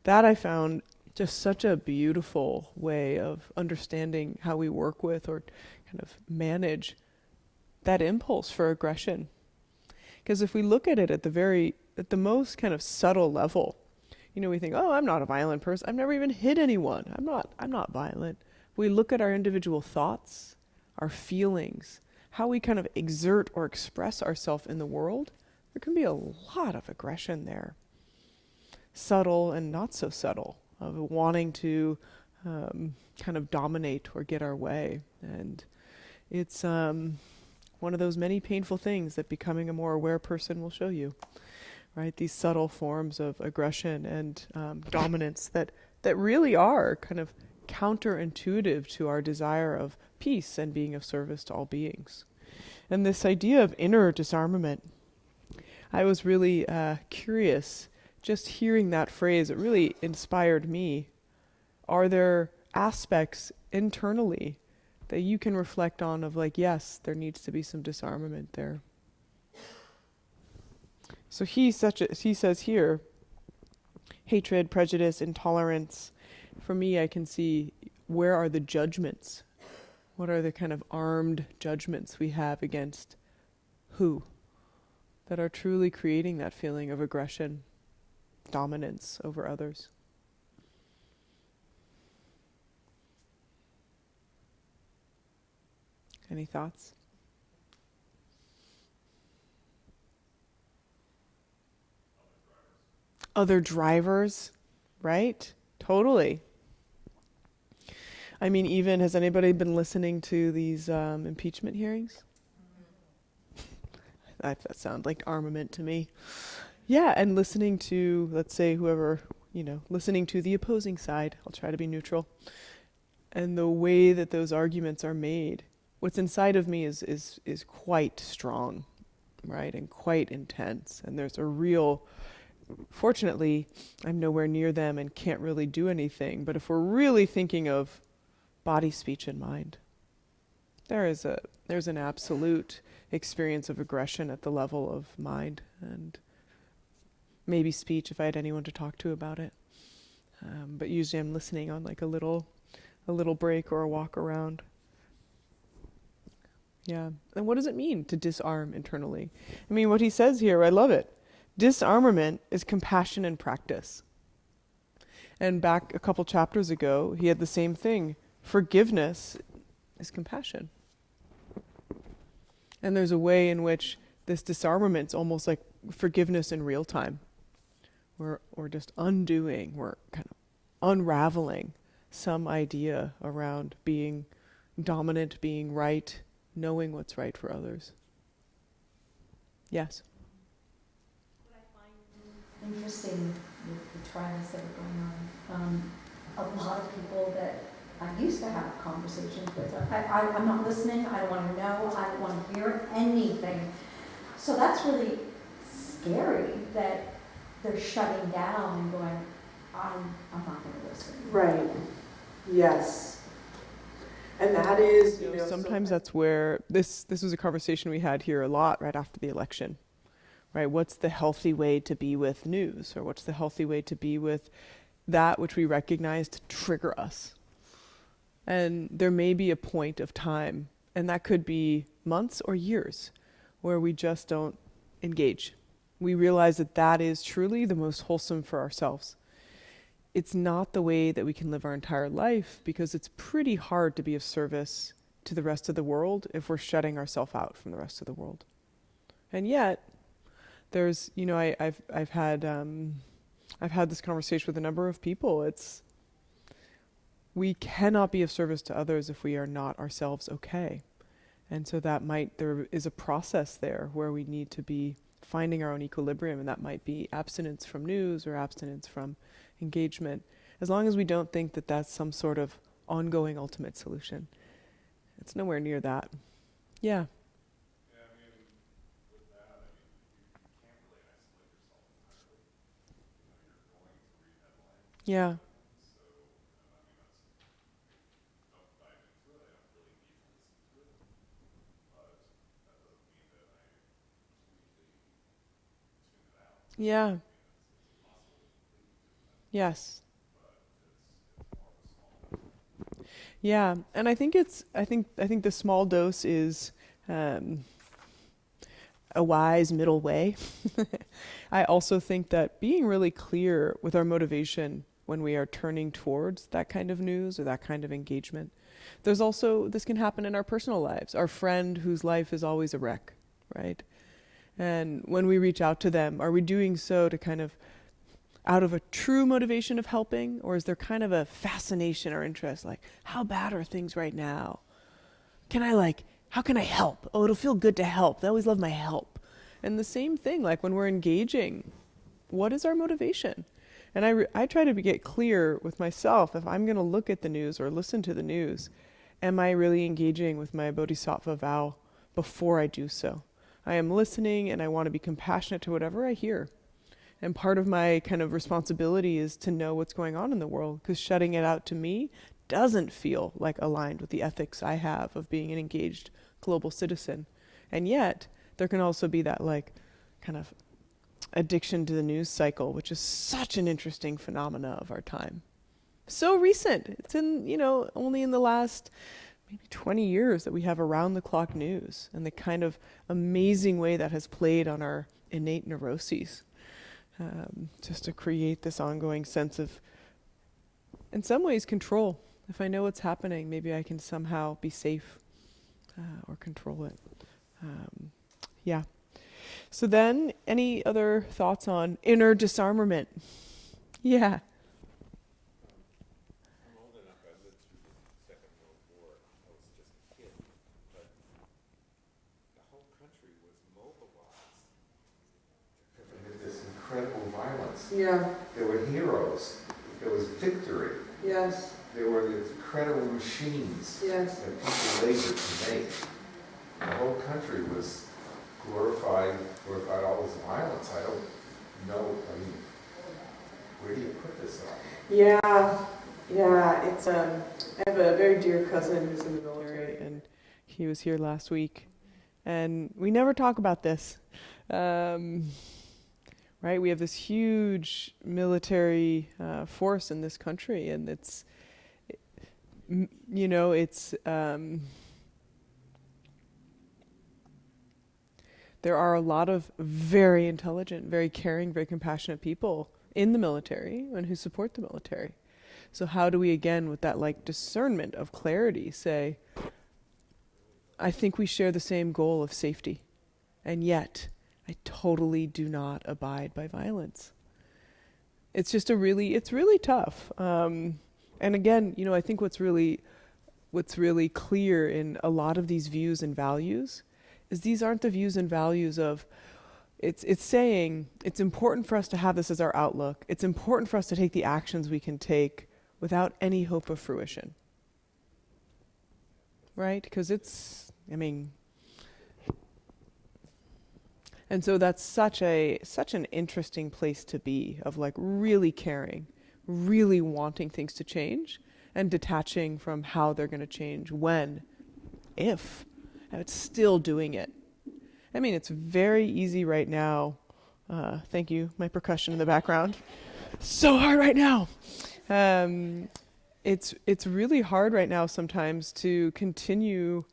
That I found just such a beautiful way of understanding how we work with or kind of manage that impulse for aggression. Because if we look at it at the most kind of subtle level, we think, oh, I'm not a violent person. I've never even hit anyone. I'm not violent. We look at our individual thoughts, our feelings, how we kind of exert or express ourselves in the world. There can be a lot of aggression there. Subtle and not so subtle, of wanting to kind of dominate or get our way. And it's one of those many painful things that becoming a more aware person will show you. Right, these subtle forms of aggression and dominance that really are kind of counterintuitive to our desire of peace and being of service to all beings. And this idea of inner disarmament, I was really curious. Just hearing that phrase, it really inspired me. Are there aspects internally that you can reflect on of like, yes, there needs to be some disarmament there? So he says here, hatred, prejudice, intolerance. For me, I can see, where are the judgments? What are the kind of armed judgments we have against who? That are truly creating that feeling of aggression, dominance over others. Any thoughts? Other drivers, right? Totally. I mean, even, has anybody been listening to these impeachment hearings? That sounds like armament to me. Yeah, and listening to, let's say, whoever, listening to the opposing side. I'll try to be neutral. And the way that those arguments are made, what's inside of me is quite strong, right? And quite intense. And there's a real, fortunately, I'm nowhere near them and can't really do anything. But if we're really thinking of body, speech, and mind, there's an absolute experience of aggression at the level of mind and maybe speech if I had anyone to talk to about it. But usually I'm listening on like a little break or a walk around. Yeah. And what does it mean to disarm internally? I mean, what he says here, I love it. Disarmament is compassion in practice. And back a couple chapters ago, he had the same thing. Forgiveness is compassion. And there's a way in which this disarmament's almost like forgiveness in real time. We're just undoing, we're kind of unraveling some idea around being dominant, being right, knowing what's right for others. Yes? What I find interesting with the trials that are going on, a lot of people that I used to have conversations with, I'm not listening, I don't want to know, I don't want to hear anything. So that's really scary that they're shutting down and going, I'm not going to listen. Right. Yes. And that is, sometimes that's where, this was a conversation we had here a lot right after the election, right? What's the healthy way to be with news? Or what's the healthy way to be with that which we recognize to trigger us? And there may be a point of time, and that could be months or years, where we just don't engage. We realize that that is truly the most wholesome for ourselves. It's not the way that we can live our entire life, because it's pretty hard to be of service to the rest of the world if we're shutting ourselves out from the rest of the world. And yet, there's, I've had this conversation with a number of people. We cannot be of service to others if we are not ourselves okay. And so there is a process there where we need to be finding our own equilibrium, and that might be abstinence from news or abstinence from engagement, as long as we don't think that that's some sort of ongoing ultimate solution. It's nowhere near that. Yeah. Yeah, I mean, with that, you can't really isolate yourself entirely. You're going to read headlines. Yeah. So, don't dive into it. I don't really need to listen to it. But that doesn't mean that I completely tune it out. Yeah. It's possible to completely do that. Yes. But it's more of a small dose. Yeah, and I think the small dose is a wise middle way. I also think that being really clear with our motivation when we are turning towards that kind of news or that kind of engagement. There's also, this can happen in our personal lives. Our friend whose life is always a wreck, right? And when we reach out to them, are we doing so to kind of out of a true motivation of helping, or is there kind of a fascination or interest, like, how bad are things right now? How can I help? Oh, it'll feel good to help. They always love my help. And the same thing, like when we're engaging, what is our motivation? And I try to get clear with myself, if I'm going to look at the news or listen to the news, am I really engaging with my bodhisattva vow before I do so? I am listening and I want to be compassionate to whatever I hear. And part of my kind of responsibility is to know what's going on in the world, because shutting it out to me doesn't feel like aligned with the ethics I have of being an engaged global citizen. And yet, there can also be that like kind of addiction to the news cycle, which is such an interesting phenomena of our time. So recent. It's in, only in the last maybe 20 years that we have around the clock news, and the kind of amazing way that has played on our innate neuroses. Just to create this ongoing sense of, in some ways, control. If I know what's happening, maybe I can somehow be safe or control it. Yeah. So then, any other thoughts on inner disarmament? Yeah. I'm old enough, I lived through the Second World War. I was just a kid, but the whole country was mobilized to commit this incredible violence. Yeah. There were heroes. There was victory. Yes. There were these incredible machines Yes. that people labored to make. The whole country was glorified all this violence. I don't know, where do you put this on? Yeah, it's I have a very dear cousin who's in the military, and he was here last week, and we never talk about this. Right, we have this huge military force in this country, and it's there are a lot of very intelligent, very caring, very compassionate people in the military and who support the military. So how do we, again, with that like discernment of clarity, say, I think we share the same goal of safety, and yet I totally do not abide by violence. It's really tough. And again, I think what's really clear in a lot of these views and values is these aren't the views and values of, it's saying it's important for us to have this as our outlook. It's important for us to take the actions we can take without any hope of fruition. Right? Because and so that's such an interesting place to be, of like really caring, really wanting things to change, and detaching from how they're going to change, when, if, and it's still doing it. It's very easy right now. Thank you, my percussion in the background. So hard right now. It's really hard right now sometimes to continue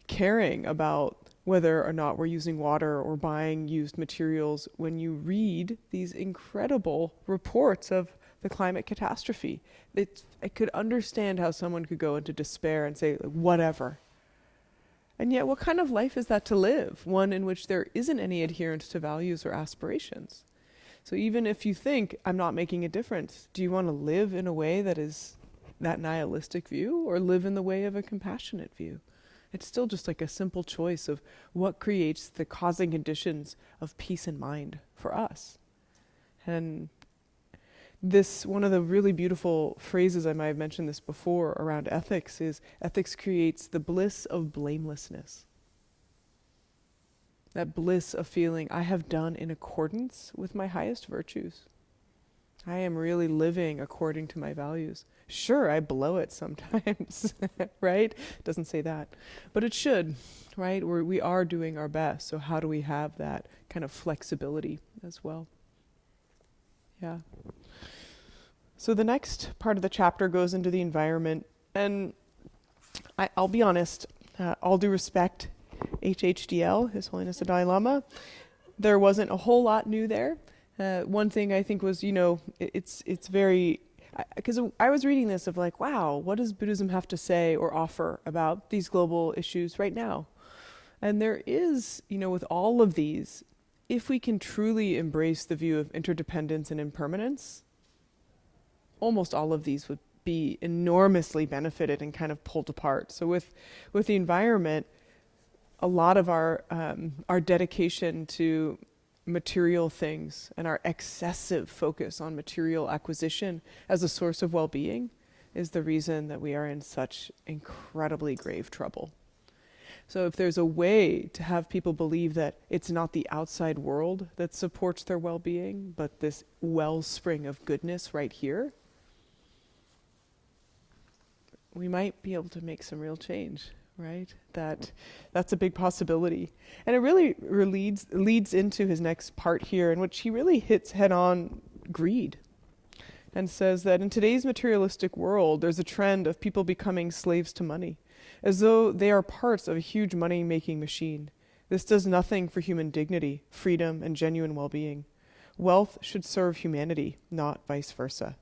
caring about whether or not we're using water or buying used materials when you read these incredible reports of the climate catastrophe. I could understand how someone could go into despair and say, whatever. And yet, what kind of life is that to live? One in which there isn't any adherence to values or aspirations. So even if you think, I'm not making a difference, do you want to live in a way that is that nihilistic view, or live in the way of a compassionate view? It's still just like a simple choice of what creates the causing conditions of peace in mind for us. And this, one of the really beautiful phrases, I might have mentioned this before, around ethics is, ethics creates the bliss of blamelessness. That bliss of feeling I have done in accordance with my highest virtues. I am really living according to my values. Sure, I blow it sometimes, right? Doesn't say that, but it should, right? We are doing our best. So how do we have that kind of flexibility as well? Yeah. So the next part of the chapter goes into the environment, and I'll be honest, all due respect, HHDL, His Holiness the Dalai Lama, there wasn't a whole lot new there. One thing I think was, it's very, because I was reading this of like, wow, what does Buddhism have to say or offer about these global issues right now? And there is, with all of these, if we can truly embrace the view of interdependence and impermanence, almost all of these would be enormously benefited and kind of pulled apart. So with the environment, a lot of our dedication to material things and our excessive focus on material acquisition as a source of well-being is the reason that we are in such incredibly grave trouble. So if there's a way to have people believe that it's not the outside world that supports their well-being, but this wellspring of goodness right here, we might be able to make some real change, right? That's a big possibility. And it really leads into his next part here, in which he really hits head on greed and says that in today's materialistic world, there's a trend of people becoming slaves to money, as though they are parts of a huge money-making machine. This does nothing for human dignity, freedom, and genuine well-being. Wealth should serve humanity, not vice versa.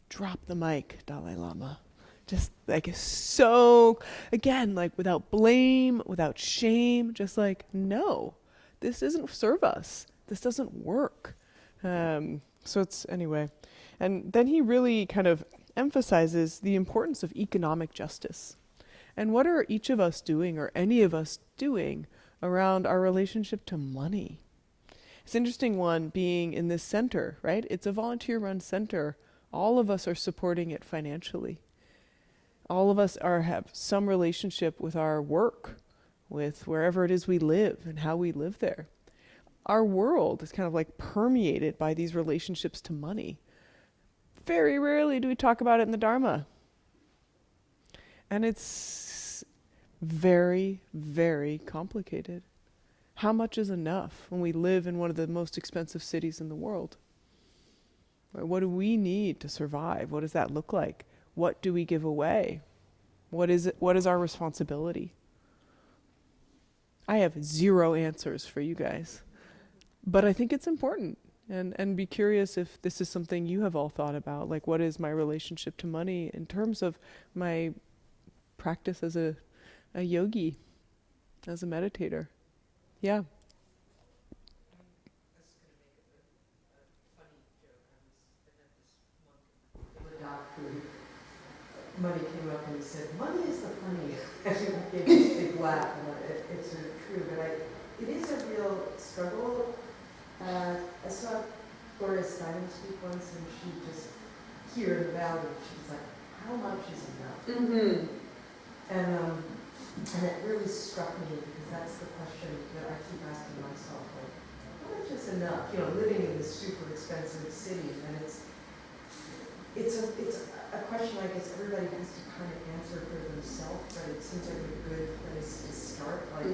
Drop the mic, Dalai Lama. Just like so, again, like without blame, without shame, just like, no, this doesn't serve us. This doesn't work. So it's, anyway. And then he really kind of emphasizes the importance of economic justice. And what are each of us doing, or any of us doing, around our relationship to money? It's an interesting one being in this center, right? It's a volunteer-run center. All of us are supporting it financially. All of us have some relationship with our work, with wherever it is we live and how we live there. Our world is kind of like permeated by these relationships to money. Very rarely do we talk about it in the Dharma. And it's very, very complicated. How much is enough when we live in one of the most expensive cities in the world? What do we need to survive? What does that look like? What do we give away? What is it? What is our responsibility? I have zero answers for you guys, but I think it's important. And be curious if this is something you have all thought about. Like, what is my relationship to money in terms of my practice as a yogi, as a meditator? Yeah. Money came up and he said, "Money is the funny." And he gave this big laugh, and it's sort of true. But it is a real struggle. I saw Gloria Steinem speak once, and she just, here in the valley, she was like, "How much is enough?" Mm-hmm. And it really struck me, because that's the question that I keep asking myself, like, how much is enough? You know, living in this super expensive city, and it's a question I guess everybody has to kind of answer for themselves, but it seems like a good place to start. Like,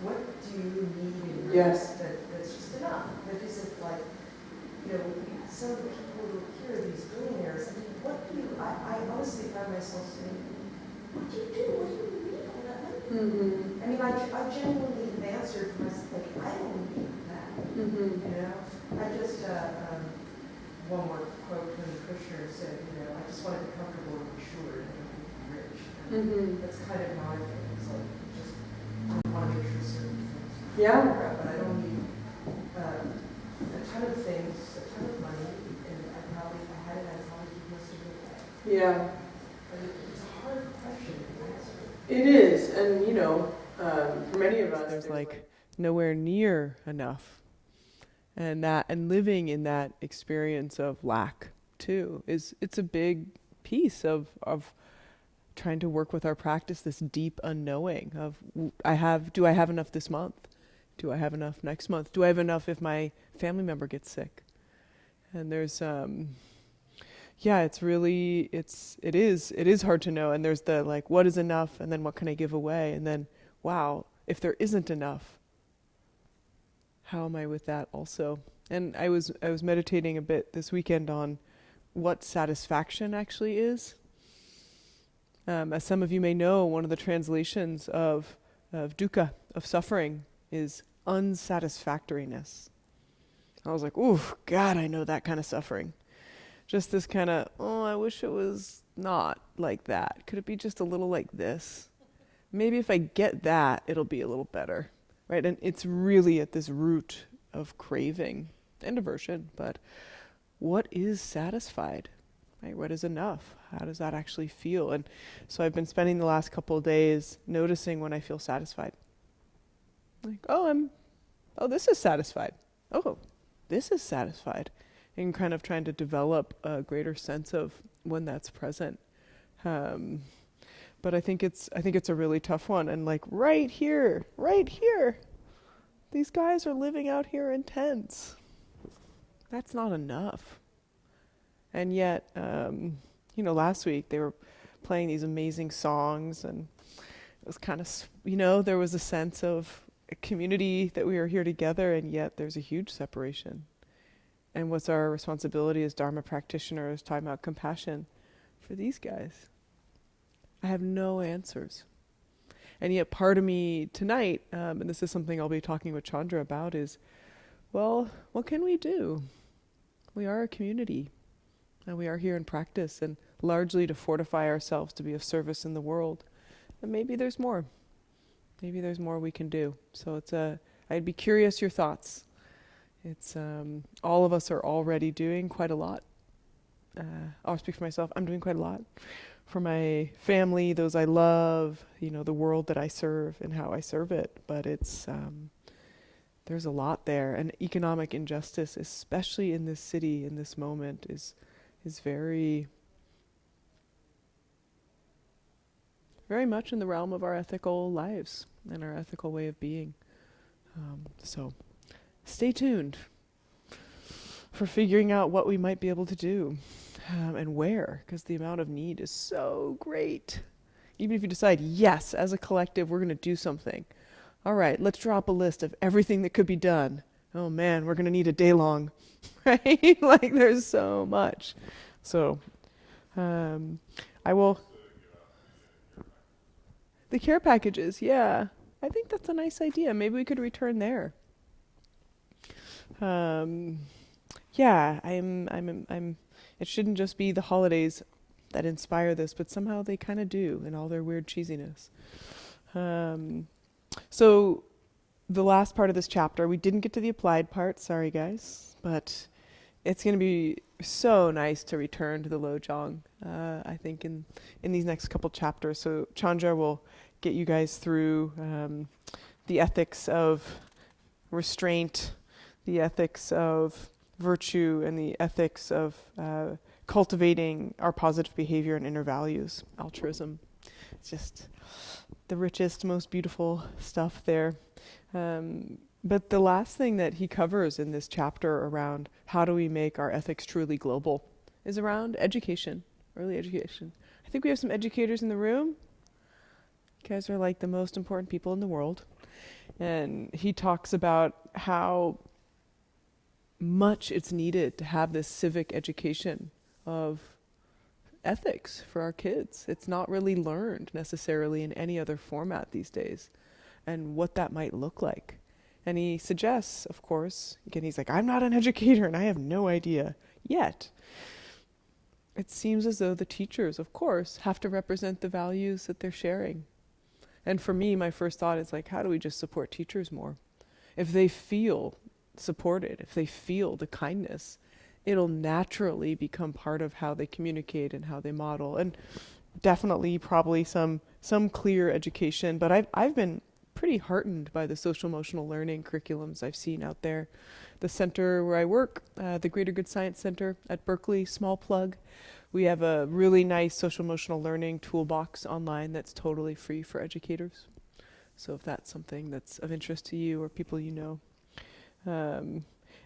what do you need in your life that's just enough? That isn't like, you know, some of the people who here, these billionaires, I mean, what do you, I honestly find myself saying, what do you do? What do you need all that money? I mean, I genuinely have answered for myself, like, I don't need that. You know? I just, one more quote from Krishna said, you know, I just want to be comfortable and assured, I don't need to be rich. And that's kind of how I feel. It's like, just, I want to make sure certain things. But I don't need a ton of things, a ton of money, and if I had it, I'd probably keep most of it away. Yeah. But it's a hard question to answer. It is, and you know, for many of us, there's like nowhere near enough. And living in that experience of lack too it's a big piece of trying to work with our practice, this deep unknowing of do I have enough this month? Do I have enough next month? Do I have enough if my family member gets sick? And there's it is hard to know. And there's the like, what is enough? And then what can I give away? And then, wow, if there isn't enough, how am I with that also? And I was meditating a bit this weekend on what satisfaction actually is. As some of you may know, one of the translations of dukkha, of suffering, is unsatisfactoriness. I was like, ooh, God, I know that kind of suffering. Just this kind of, I wish it was not like that. Could it be just a little like this? Maybe if I get that, it'll be a little better. Right, and it's really at this root of craving and aversion. But what is satisfied? Right, what is enough? How does that actually feel? And so I've been spending the last couple of days noticing when I feel satisfied. Like, oh, this is satisfied. Oh, this is satisfied. And kind of trying to develop a greater sense of when that's present. But I think it's a really tough one. And like right here, these guys are living out here in tents. That's not enough. And yet, last week they were playing these amazing songs, and it was kind of, there was a sense of a community that we are here together, and yet there's a huge separation. And what's our responsibility as Dharma practitioners, talking about compassion for these guys? I have no answers. And yet part of me tonight, and this is something I'll be talking with Chandra about, is, well, what can we do? We are a community, and we are here in practice, and largely to fortify ourselves to be of service in the world. And maybe there's more. Maybe there's more we can do. So I'd be curious your thoughts. It's, all of us are already doing quite a lot. I'll speak for myself. I'm doing quite a lot for my family, those I love, the world that I serve and how I serve it. But it's, there's a lot there. And economic injustice, especially in this city, in this moment, is very, very much in the realm of our ethical lives and our ethical way of being. So stay tuned for figuring out what we might be able to do and where, because the amount of need is so great. Even if you decide, yes, as a collective, we're going to do something. All right, let's drop a list of everything that could be done. Oh man, we're going to need a day long, right? Like there's so much. So I will... The care packages, yeah. I think that's a nice idea. Maybe we could return there. Yeah, I'm. It shouldn't just be the holidays that inspire this, but somehow they kind of do, in all their weird cheesiness. So, the last part of this chapter, we didn't get to the applied part. Sorry, guys, but it's going to be so nice to return to the Lojong. I think in these next couple chapters. So Chandra will get you guys through the ethics of restraint, the ethics of virtue, and the ethics of cultivating our positive behavior and inner values, altruism. It's just the richest, most beautiful stuff there. But the last thing that he covers in this chapter around how do we make our ethics truly global is around education, early education. I think we have some educators in the room. You guys are like the most important people in the world. And he talks about how much it's needed to have this civic education of ethics for our kids. It's not really learned necessarily in any other format these days, and what that might look like. And he suggests, of course, again, he's like, I'm not an educator and I have no idea yet. It seems as though the teachers, of course, have to represent the values that they're sharing. And for me, my first thought is like, how do we just support teachers more? If they feel supported, if they feel the kindness, it'll naturally become part of how they communicate and how they model. And definitely probably some clear education, but I've been pretty heartened by the social emotional learning curriculums I've seen out there. The center where I work, the Greater Good Science Center at Berkeley, small plug, we have a really nice social emotional learning toolbox online that's totally free for educators. So if that's something that's of interest to you or people you know.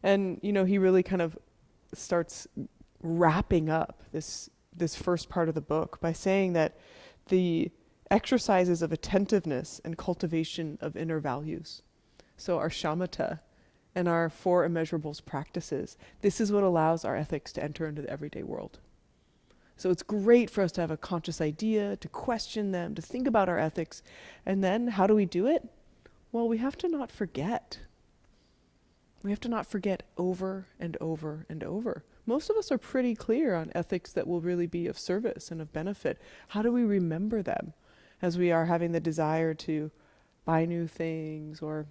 And he really kind of starts wrapping up this first part of the book by saying that the exercises of attentiveness and cultivation of inner values, so our shamatha and our four immeasurables practices, this is what allows our ethics to enter into the everyday world. So it's great for us to have a conscious idea, to question them, to think about our ethics, and then how do we do it? Well, we have to not forget. We have to not forget over and over and over. Most of us are pretty clear on ethics that will really be of service and of benefit. How do we remember them as we are having the desire to buy new things or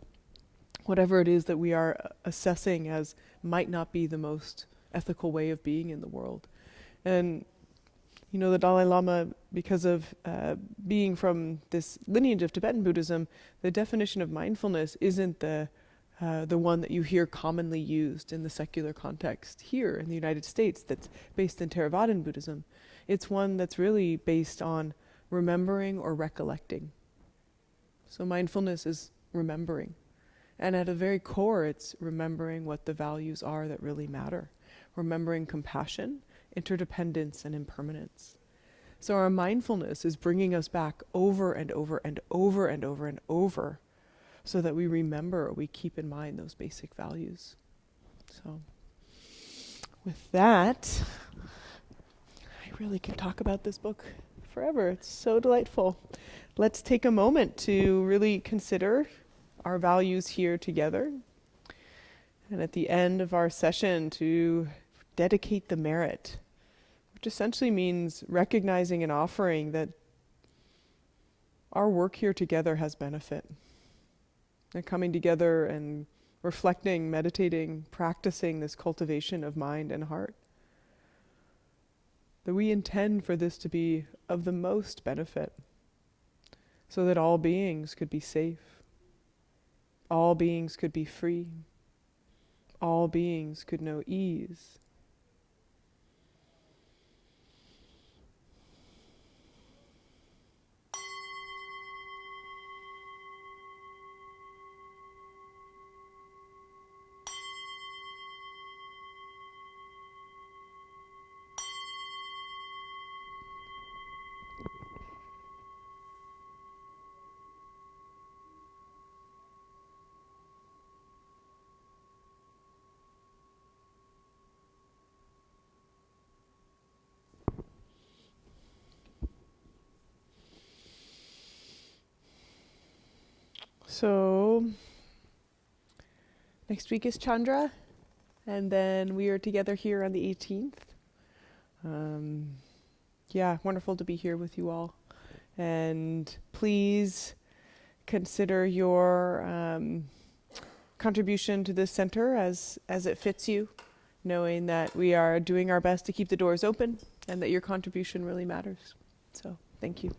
whatever it is that we are assessing as might not be the most ethical way of being in the world? And the Dalai Lama, because of being from this lineage of Tibetan Buddhism, the definition of mindfulness isn't the the one that you hear commonly used in the secular context here in the United States that's based in Theravadan Buddhism. It's one that's really based on remembering or recollecting. So mindfulness is remembering. And at a very core, it's remembering what the values are that really matter. Remembering compassion, interdependence, and impermanence. So our mindfulness is bringing us back over and over and over and over and over so that we remember, we keep in mind those basic values. So with that, I really can talk about this book forever. It's so delightful. Let's take a moment to really consider our values here together. And at the end of our session, to dedicate the merit, which essentially means recognizing and offering that our work here together has benefit. And coming together and reflecting, meditating, practicing this cultivation of mind and heart. That we intend for this to be of the most benefit, so that all beings could be safe, all beings could be free, all beings could know ease. So, next week is Chandra, and then we are together here on the 18th. Wonderful to be here with you all. And please consider your contribution to this center as it fits you, knowing that we are doing our best to keep the doors open and that your contribution really matters. So, thank you.